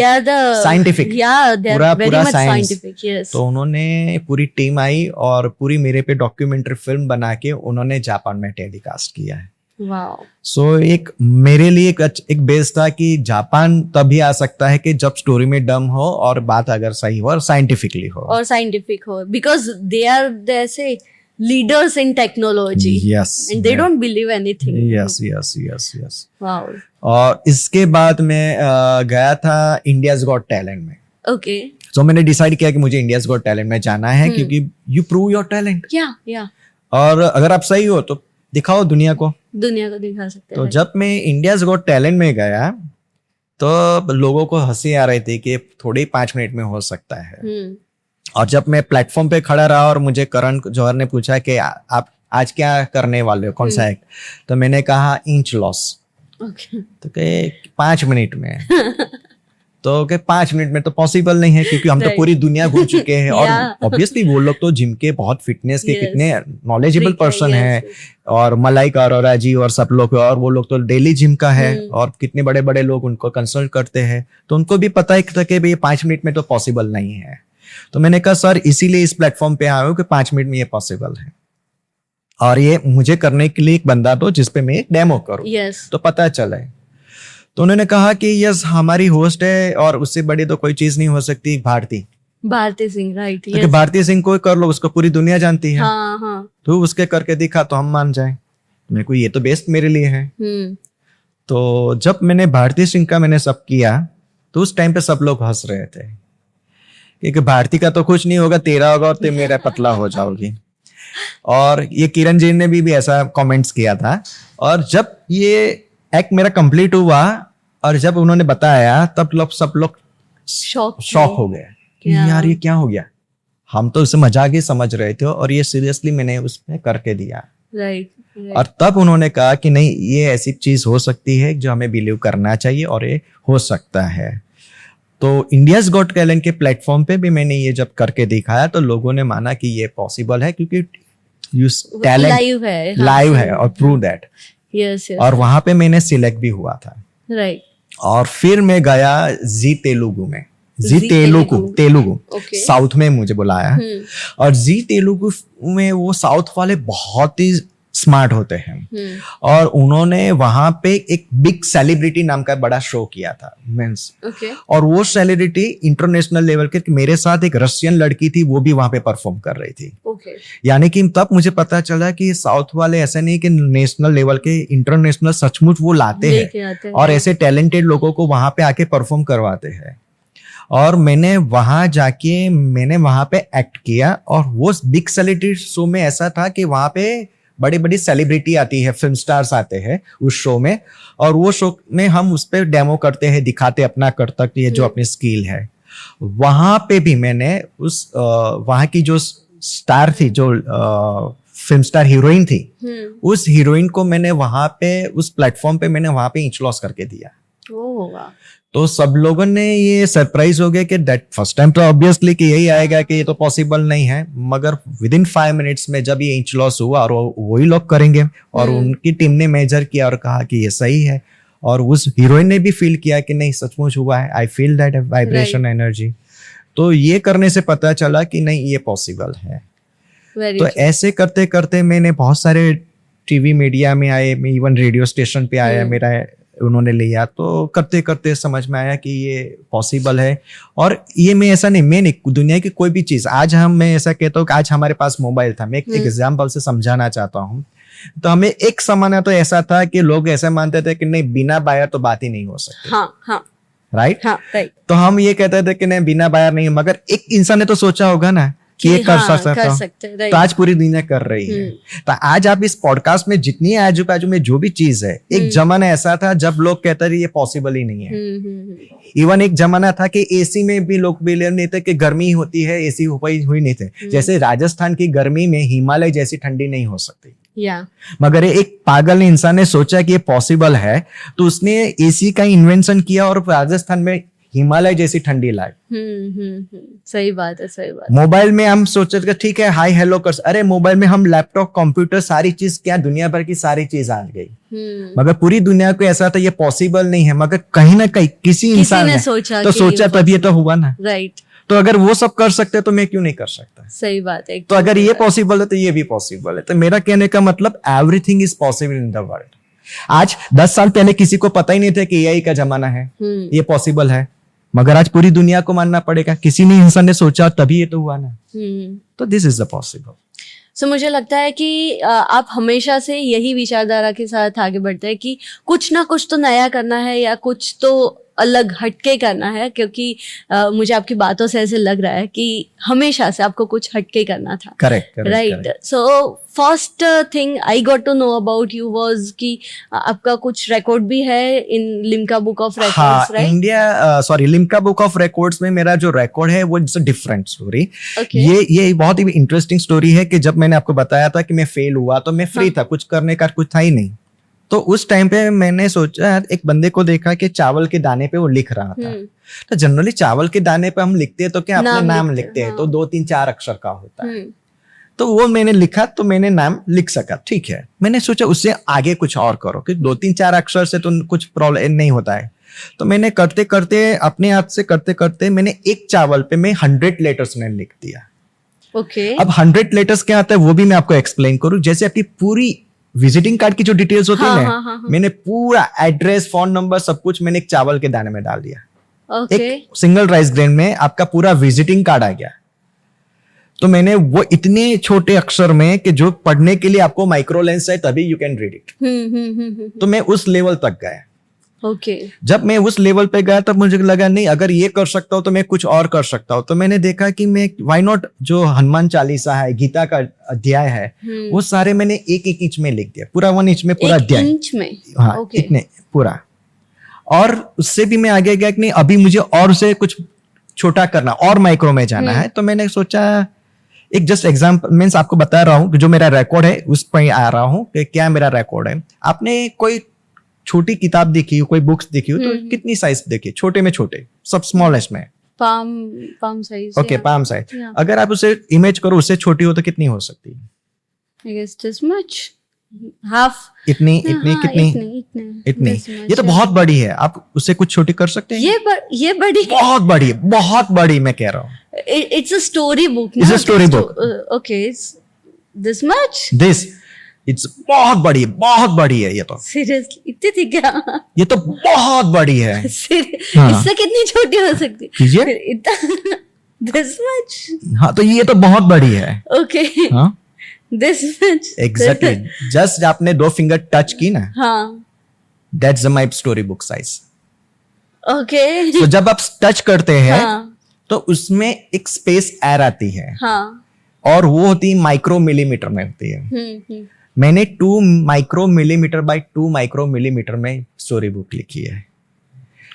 साइंटिफिक, पूरा साइंस। तो उन्होंने पूरी टीम आई और पूरी मेरे पे डॉक्यूमेंट्री फिल्म बना के उन्होंने जापान में टेलीकास्ट किया है। सो एक मेरे लिए एक बेस था कि जापान तभी आ सकता है कि जब स्टोरी में दम हो और बात अगर सही हो और साइंटिफिकली हो, बिकॉज दे आर ऐसे leaders in technology. Yes. And they don't believe anything. Yes. Wow. और इसके बाद मैं गया था इंडियाज गॉट टैलेंट में। Okay. तो मैंने डिसाइड किया कि मुझे इंडियाज गॉट टैलेंट में जाना है, क्योंकि you prove your talent. Yeah. और अगर आप सही हो तो दिखाओ दुनिया को दिखा सकते हैं। तो जब मैं इंडियाज गॉट टैलेंट में गया तो लोगों को हंसी आ रही थी कि थोड़े 5 मिनट में हो सकता है। और जब मैं प्लेटफॉर्म पे खड़ा रहा और मुझे करण जौहर ने पूछा कि आप आज क्या करने वाले हो, कौन सा एक्ट, तो मैंने कहा इंच लॉस। तो कहे 5 मिनट में तो कहे 5 मिनट में तो पॉसिबल नहीं है, क्योंकि हम तो पूरी दुनिया घूम चुके हैं। और ऑब्वियसली वो लोग तो जिम के बहुत फिटनेस के कितने नॉलेजेबल पर्सन हैं, और मलाइका अरोरा जी और सब लोग, और वो लोग तो डेली जिम का है और कितने बड़े बड़े लोग उनको कंसल्ट करते हैं। तो उनको भी पता है कि भाई 5 मिनट में तो पॉसिबल नहीं है। तो मैंने कहा सर इसीलिए इस प्लेटफॉर्म पे आया हूं कि 5 मिनट में ये पॉसिबल है, और ये मुझे करने के लिए एक बंदा दो जिसपे मैं एक डेमो करूं, yes. तो पता चले। तो उन्होंने कहा कि यस हमारी होस्ट है और उससे बड़ी तो कोई चीज नहीं हो सकती, भारती सिंह, राइट? तो भारती सिंह को कर लो, उसको पूरी दुनिया जानती है। हाँ हाँ। तो उसके करके दिखा तो हम मान जाए, मेरे को ये तो बेस्ट मेरे लिए है। तो जब मैंने भारती सिंह का मैंने सब किया तो उस टाइम पे सब लोग हंस रहे थे क्योंकि भारती का तो कुछ नहीं होगा, तेरा होगा और तुम मेरा पतला हो जाओगी। और ये किरण जी ने भी ऐसा कमेंट्स किया था। और जब ये एक्ट मेरा कंप्लीट हुआ और जब उन्होंने बताया तब सब लोग शॉक हो गए कि यार ये क्या हो गया। हम तो उसे मजाक ही समझ रहे थे और ये सीरियसली मैंने उसमें करके दिया। राइट। और तब उन्होंने कहा कि नहीं ये ऐसी चीज हो सकती है जो हमें बिलीव करना चाहिए और ये हो सकता है। तो इंडियाज गॉट टैलेंट के प्लेटफॉर्म पे भी मैंने ये जब करके दिखाया तो लोगों ने माना कि ये पॉसिबल है क्योंकि यू टैलेंट लाइव है और प्रूव दैट। यस। और वहां पे मैंने सिलेक्ट भी हुआ था। राइट। और फिर मैं गया जी तेलुगु में, तेलुगु साउथ में मुझे बुलाया। और जी तेलुगु में वो साउथ वाले बहुत ही स्मार्ट होते हैं और उन्होंने वहां पे एक बिग सेलिब्रिटी नाम का बड़ा शो किया था मींस। और वो सेलिब्रिटी इंटरनेशनल लेवल के, मेरे साथ एक रशियन लड़की थी वो भी वहां पे परफॉर्म कर रही थी। यानी कि तब मुझे पता चला कि साउथ वाले ऐसे नहीं कि नेशनल लेवल के, इंटरनेशनल सचमुच वो लाते हैं और ऐसे टैलेंटेड लोगों को वहां पे आके परफॉर्म करवाते हैं। और मैंने वहां पे एक्ट किया और वो बिग सेलिब्रिटी शो में ऐसा था कि वहां पे बड़ी बड़ी सेलिब्रिटी आती है, फिल्म स्टार्स आते हैं उस शो में। और वो शो में हम उस पर डेमो करते हैं, दिखाते अपना करतब ये जो अपनी स्किल है। वहां पे भी मैंने उस वहां की जो स्टार थी, जो फिल्म स्टार हीरोइन थी, उस हीरोइन को मैंने वहां पे उस प्लेटफॉर्म पे मैंने वहां पे इंच लॉस करके दिया। तो सब लोगों ने ये सरप्राइज हो गया कि दैट फर्स्ट टाइम तो ऑब्वियसली कि यही आएगा कि ये तो पॉसिबल नहीं है, मगर विद इन 5 मिनट्स में जब ये इंच लॉस हुआ और वही लोग करेंगे और उनकी टीम ने मेजर किया और कहा कि ये सही है और उस हीरोइन ने भी फील किया कि नहीं सचमुच हुआ है, I feel that vibration energy. तो ये करने से पता चला कि नहीं ये पॉसिबल है। तो ऐसे करते करते मैंने बहुत सारे टीवी मीडिया में आए, इवन रेडियो स्टेशन पे आया मेरा, उन्होंने लिया। तो करते करते समझ में आया कि ये पॉसिबल है। और ये मैं ऐसा नहीं, मैं नहीं, दुनिया की कोई भी चीज आज मैं ऐसा कहता हूँ कि आज हमारे पास मोबाइल था, मैं एक एग्जाम्पल से समझाना चाहता हूँ। तो हमें एक समय तो ऐसा था कि लोग ऐसे मानते थे कि नहीं बिना बायर तो बात ही नहीं हो सकती। राइट। तो हम ये कहते थे कि नहीं बिना बायर नहीं, मगर एक इंसान ने तो सोचा होगा ना कि ये कर सकते हैं। तो आज पूरी दुनिया कर रही है। तो आज आप इस पॉडकास्ट में जितनी आजू बाजू में जो भी चीज है, एक जमाना ऐसा था जब लोग कहते थे ये पॉसिबल ही नहीं है। इवन एक जमाना था कि एसी में भी लोग बिलीव नहीं थे कि गर्मी होती है, एसी हुई नहीं थे। जैसे राजस्थान की गर्मी में हिमालय जैसी ठंडी नहीं हो सकती। मगर एक पागल इंसान ने सोचा कि ये पॉसिबल है, तो उसने एसी का इन्वेंशन किया और राजस्थान में हिमालय जैसी ठंडी लाए। सही बात है, सही बात। मोबाइल में हम सोचे ठीक है हाई हेलो कर, अरे मोबाइल में हम लैपटॉप कंप्यूटर सारी चीज, क्या दुनिया भर की सारी चीज आ गई। मगर पूरी दुनिया को ऐसा था ये पॉसिबल नहीं है, मगर कहीं ना कहीं किसी इंसान ने सोचा तभी ये तो हुआ ना। राइट। तो अगर वो सब कर सकते तो मैं क्यों नहीं कर सकता। सही बात है। तो अगर ये पॉसिबल है तो ये भी पॉसिबल है। तो मेरा कहने का मतलब everything is possible in the world. आज 10 साल पहले किसी को पता ही नहीं था कि एआई का जमाना है, ये पॉसिबल है, मगर आज पूरी दुनिया को मानना पड़ेगा। किसी ने इंसान ने सोचा तभी ये तो हुआ ना। तो दिस इज द पॉसिबल। सो मुझे लगता है कि आप हमेशा से यही विचारधारा के साथ आगे बढ़ते हैं कि कुछ ना कुछ तो नया करना है या कुछ तो अलग हटके करना है, क्योंकि मुझे आपकी बातों से ऐसे लग रहा है कि हमेशा से आपको कुछ हटके करना था। Correct. Right. So first thing I got to know about you was कि आपका कुछ रिकॉर्ड भी है in Limca book of records, right? Limca book of records में मेरा जो रिकॉर्ड है वो इट्स अ डिफरेंट स्टोरी। ये बहुत ही इंटरेस्टिंग स्टोरी है कि जब मैंने आपको बताया था कि मैं फेल हुआ तो मैं फ्री था, कुछ करने का कुछ था ही नहीं। तो उस टाइम पे मैंने सोचा, एक बंदे को देखा कि चावल के दाने पे वो लिख रहा था। तो जनरली चावल के दाने पे हम लिखते हैं तो क्या अपना नाम लिखते हैं, तो 2-3-4 अक्षर का होता है। तो वो मैंने लिखा तो मैंने नाम लिख सका, ठीक है। मैंने सोचा उससे आगे कुछ और करो, कि 2-3-4 अक्षर से तो कुछ प्रॉब्लम नहीं होता है। तो मैंने करते करते अपने हाथ से करते करते मैंने एक चावल पे मैं 100 लेटर्स ने लिख दिया। ओके। अब 100 लेटर्स क्या आता है वो भी मैं आपको एक्सप्लेन करूं। जैसे आपकी पूरी विजिटिंग कार्ड की जो डिटेल्स होती है हाँ, ना, हाँ, हाँ, हाँ. मैंने पूरा एड्रेस, फोन नंबर, सब कुछ मैंने एक चावल के दाने में डाल दिया. ओके. एक सिंगल राइस ग्रेन में आपका पूरा विजिटिंग कार्ड आ गया. तो मैंने वो इतने छोटे अक्षर में कि जो पढ़ने के लिए आपको माइक्रो लेंस है तभी यू कैन रीड इट. तो मैं उस लेवल तक गया. ओके. जब मैं उस लेवल पे गया तब मुझे लगा नहीं, अगर ये कर सकता हूं तो मैं कुछ और कर सकता हूं. तो मैंने देखा कि मैं व्हाई नॉट, जो हनुमान चालीसा है, गीता का अध्याय है, वो सारे मैंने एक एक इंच में लिख दिया. पूरा 1 इंच में पूरा अध्याय. इंच में. हाँ, ओके. इतने पूरा. और उससे भी मैं आगे गया कि नहीं, अभी मुझे और से कुछ छोटा करना, और माइक्रो में जाना है. तो मैंने सोचा, एक जस्ट एग्जाम्पल मीन्स आपको बता रहा हूं कि जो मेरा रिकॉर्ड है उस पर आ रहा हूं कि क्या मेरा रिकॉर्ड है. आपने कोई छोटी किताब देखी हो, कोई बुक्स देखी हो, तो कितनी साइज देखी? छोटे में छोटे, सब स्मॉलेस्ट में. palm size. Okay, palm size. Yeah. अगर आप उसे इमेज करो, उससे छोटी हो तो कितनी हो सकती है? I guess this much. Half. इतनी हाँ, कितनी? इतनी. This much, ये तो yeah. बहुत बड़ी है. आप उससे कुछ छोटी कर सकते हैं? ये बड़ी. बहुत बड़ी, बहुत बड़ी मैं कह रहा हूँ. It's a story book. It's no? a story book. Okay, it's this much. This it's बहुत बड़ी है ये तो. Seriously, इतनी थी क्या? ये तो बहुत बड़ी है. हाँ. इससे कितनी छोटी हो सकती? कीजिए. इतना. This much. हाँ, तो ये तो बहुत बड़ी है. Okay. हाँ, This much. एग्जैक्टली. जस्ट आपने 2 फिंगर टच की ना, हाँ. That's my story book size. Okay. तो जब आप टच करते हैं हाँ. तो उसमें एक स्पेस एर आती है, हाँ. और वो होती है माइक्रो मिलीमीटर में होती है. मैंने 2 micro millimetre by 2 micro millimetre में स्टोरी बुक लिखी है.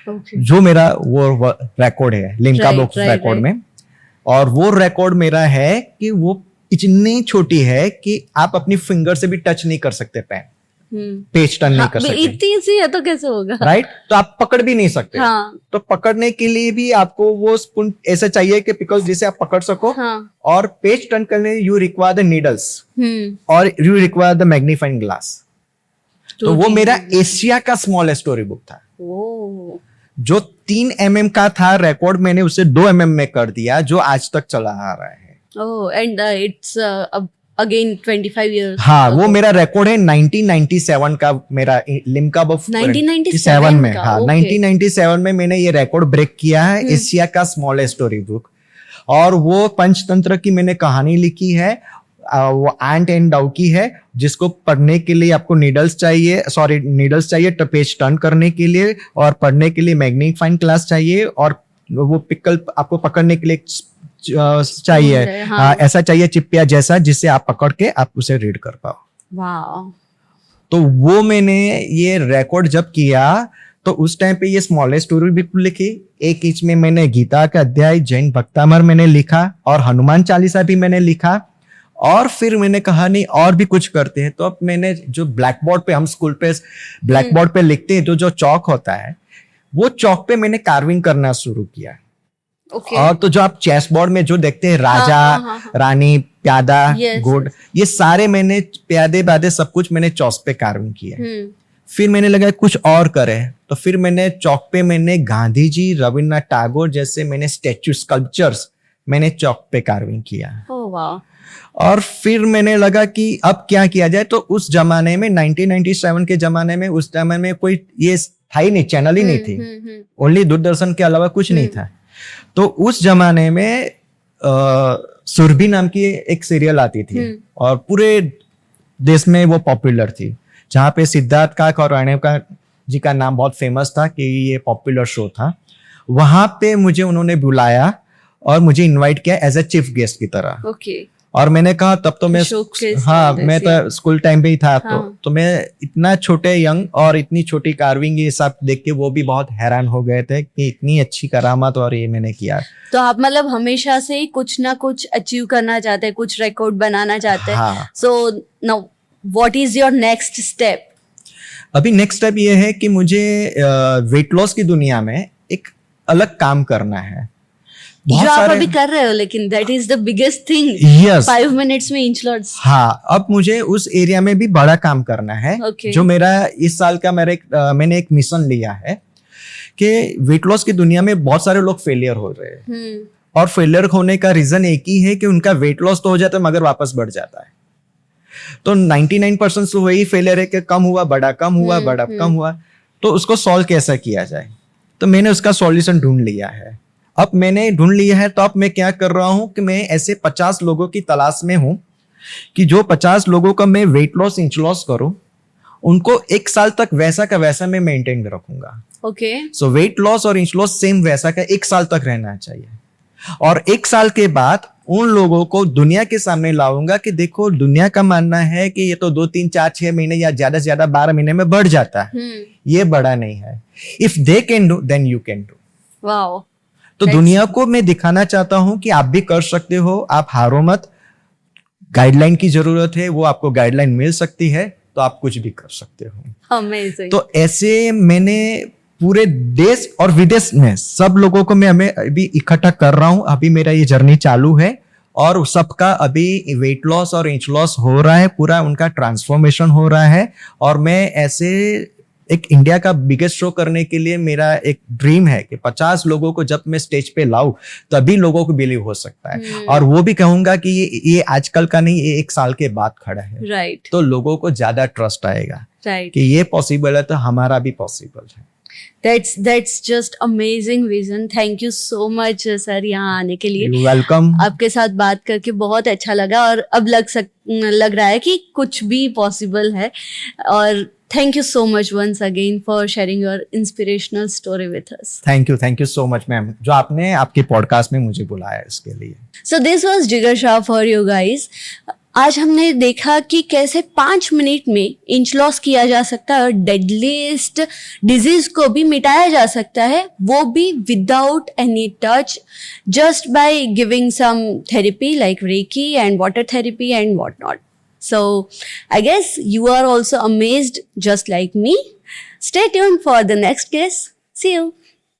Okay. जो मेरा वो रिकॉर्ड है Limca Right, books right, record right. में. और वो रिकॉर्ड मेरा है कि वो इतनी छोटी है कि आप अपनी फिंगर से भी टच नहीं कर सकते पेन, पेज टर्न नहीं कर सकते. इतनी सी है तो कैसे होगा? राइट. तो आप पकड़ भी नहीं सकते. हाँ. तो पकड़ने के लिए भी आपको वो स्पून ऐसा चाहिए कि बिकॉज जिसे आप पकड़ सको. हाँ. और पेज टर्न करने यू रिक्वायर द नीडल्स और you require the magnifying glass. तो वो मेरा एशिया का स्मॉलेस्ट स्टोरी बुक था. ओह. जो 3 mm का था रिकॉर्ड, मैंने उसे 2 mm में कर दिया, जो आज तक चला आ रहा है. ओह, एंड इट्स अगेन 25 years. हाँ, वो मेरा रिकॉर्ड है 1997 का. मेरा लिम्का बुक 1997 में. हाँ, okay. 1997 में मैंने ये रिकॉर्ड ब्रेक किया है, एशिया का स्मॉलेस्ट स्टोरी बुक. और वो पंचतंत्र की मैंने कहानी लिखी है. वो एंट एंड डाउ की है, जिसको पढ़ने के लिए आपको नीडल्स चाहिए पेज टर्न करने के लिए, और पढ़ने के लिए मैग्नीफाइंग ग्लास चाहिए, और वो पिकल आपको पकड़ने के लिए चाहिए. हाँ. ऐसा चाहिए चिपिया जैसा, जिससे आप पकड़ के आप उसे रीड कर पाओ. वाह. तो वो मैंने ये रिकॉर्ड जब किया तो उस टाइम पे ये स्मॉलेस्ट स्टोरी बुक लिखी. 1 इंच में मैंने गीता का अध्याय, जैन भक्तामर मैंने लिखा, और हनुमान चालीसा भी मैंने लिखा. और फिर मैंने कहा नहीं, और भी कुछ करते हैं. तो अब मैंने जो ब्लैक बोर्ड पे, हम स्कूल पे ब्लैक बोर्ड पे लिखते हैं, जो चौक होता है, वो चौक पे मैंने कार्विंग करना शुरू किया. Okay. और तो जो आप चेस बोर्ड में जो देखते हैं, राजा, हाँ. रानी, प्यादा, Yes, घोड़, ये सारे मैंने प्यादे सब कुछ मैंने चौक पे कार्विंग किया. फिर मैंने लगा कुछ और करे, तो फिर मैंने चौक पे मैंने गांधी जी, रविन्द्रनाथ टैगोर जैसे मैंने स्टैच्यू, स्कल्पचर्स मैंने चौक पे कार्विंग किया. ओह वाह. और फिर मैंने लगा कि अब क्या किया जाए. तो उस जमाने में 1997 के जमाने में, उस जमाने में कोई ये था ही नहीं, चैनल ही नहीं थी. ओनली दूरदर्शन के अलावा कुछ नहीं था. तो उस जमाने में सुरभि नाम की एक सीरियल आती थी, और पूरे देश में वो पॉपुलर थी, जहाँ पे सिद्धार्थ काक और रेणुका जी का नाम बहुत फेमस था कि ये पॉपुलर शो था. वहां पे मुझे उन्होंने बुलाया और मुझे इनवाइट किया एज ए चीफ गेस्ट की तरह. ओके. और मैंने कहा, तब तो मैं Showcase हाँ, करने मैं से. तो स्कूल टाइम पे ही था. हाँ. तो मैं इतना छोटे यंग और इतनी छोटी कार्विंग, ये सब देख के वो भी बहुत हैरान हो गए थे कि इतनी अच्छी करामात, और ये मैंने किया. तो आप मतलब हमेशा से ही कुछ ना कुछ अचीव करना चाहते हैं, कुछ रिकॉर्ड बनाना चाहते हैं. हाँ. So now what is your next step? अभी नेक्स्ट स्टेप ये है कि मुझे वेट लॉस की दुनिया में एक अलग काम करना है. जो आप अभी कर रहे हो, लेकिन that is the biggest thing. Yes. 5 minutes में इंच लॉट्स. हाँ, अब मुझे उस एरिया में भी बड़ा काम करना है. Okay. जो मेरा इस साल का मैंने एक मिशन लिया है कि वेट लॉस की दुनिया में बहुत सारे लोग फेलियर हो रहे हैं. और फेलियर होने का रीजन एक ही है कि उनका वेट लॉस तो हो जाता है मगर वापस बढ़ जाता है. तो 99% तो वही फेलियर है कि कम हुआ बड़ा, कम हुआ बड़ा, कम हुआ। तो उसको सॉल्व कैसे किया जाए, तो मैंने उसका सॉल्यूशन ढूंढ लिया है। अब मैंने ढूंढ लिया है तो अब मैं क्या कर रहा हूं कि मैं ऐसे 50 लोगों की तलाश में हूं कि जो 50 लोगों का मैं वेट लॉस इंच लॉस करूं, उनको 1 साल तक वैसा का वैसा मैं मेंटेन रखूंगा। ओके। सो वेट लॉस और इंच लॉस सेम वैसा का 1 साल तक रहना चाहिए। और 1 साल के बाद उन लोगों को दुनिया के सामने लाऊंगा कि देखो, दुनिया का मानना है कि ये तो 2, 3, 4, 6 महीने या ज्यादा से ज्यादा 12 महीने में बढ़ जाता है, ये बड़ा नहीं है। If they can do then you can do. Wow. तो दुनिया को मैं दिखाना चाहता हूं कि आप भी कर सकते हो, आप हारो मत। गाइडलाइन की जरूरत है, वो आपको गाइडलाइन मिल सकती है, तो आप कुछ भी कर सकते हो। अमेजिंग। तो ऐसे मैंने पूरे देश और विदेश में सब लोगों को मैं अभी इकट्ठा कर रहा हूं। अभी मेरा ये जर्नी चालू है और सबका अभी वेट लॉस और इंच लॉस हो रहा है, पूरा उनका ट्रांसफॉर्मेशन हो रहा है। और मैं ऐसे एक इंडिया का बिगेस्ट शो करने के लिए मेरा एक ड्रीम है कि 50 लोगों को जब मैं स्टेज पे लाऊं तभी लोगों को बिलीव हो सकता है। और वो भी कहूंगा कि ये आजकल का नहीं, ये 1 साल के बाद खड़ा है। राइट। तो लोगों को ज्यादा ट्रस्ट आएगा राइट कि ये पॉसिबल है, तो हमारा भी पॉसिबल है। That's just amazing vision. Thank you so much sir यहाँ आने के लिए। You're welcome. आपके साथ बात करके बहुत अच्छा लगा और अब लग रहा है कि कुछ भी पॉसिबल है। और thank you so much once again for sharing your inspirational story with us. Thank you so much ma'am, जो आपने आपके पॉडकास्ट में मुझे बुलाया इसके लिए। So this was जिगर शाह for you guys. आज हमने देखा कि कैसे 5 मिनट में इंच लॉस किया जा सकता है और डेडलीस्ट डिजीज को भी मिटाया जा सकता है, वो भी without any touch, just by giving some therapy like reiki and water therapy and what not. So I guess you are also amazed just like me. Stay tuned for the next guest. See you.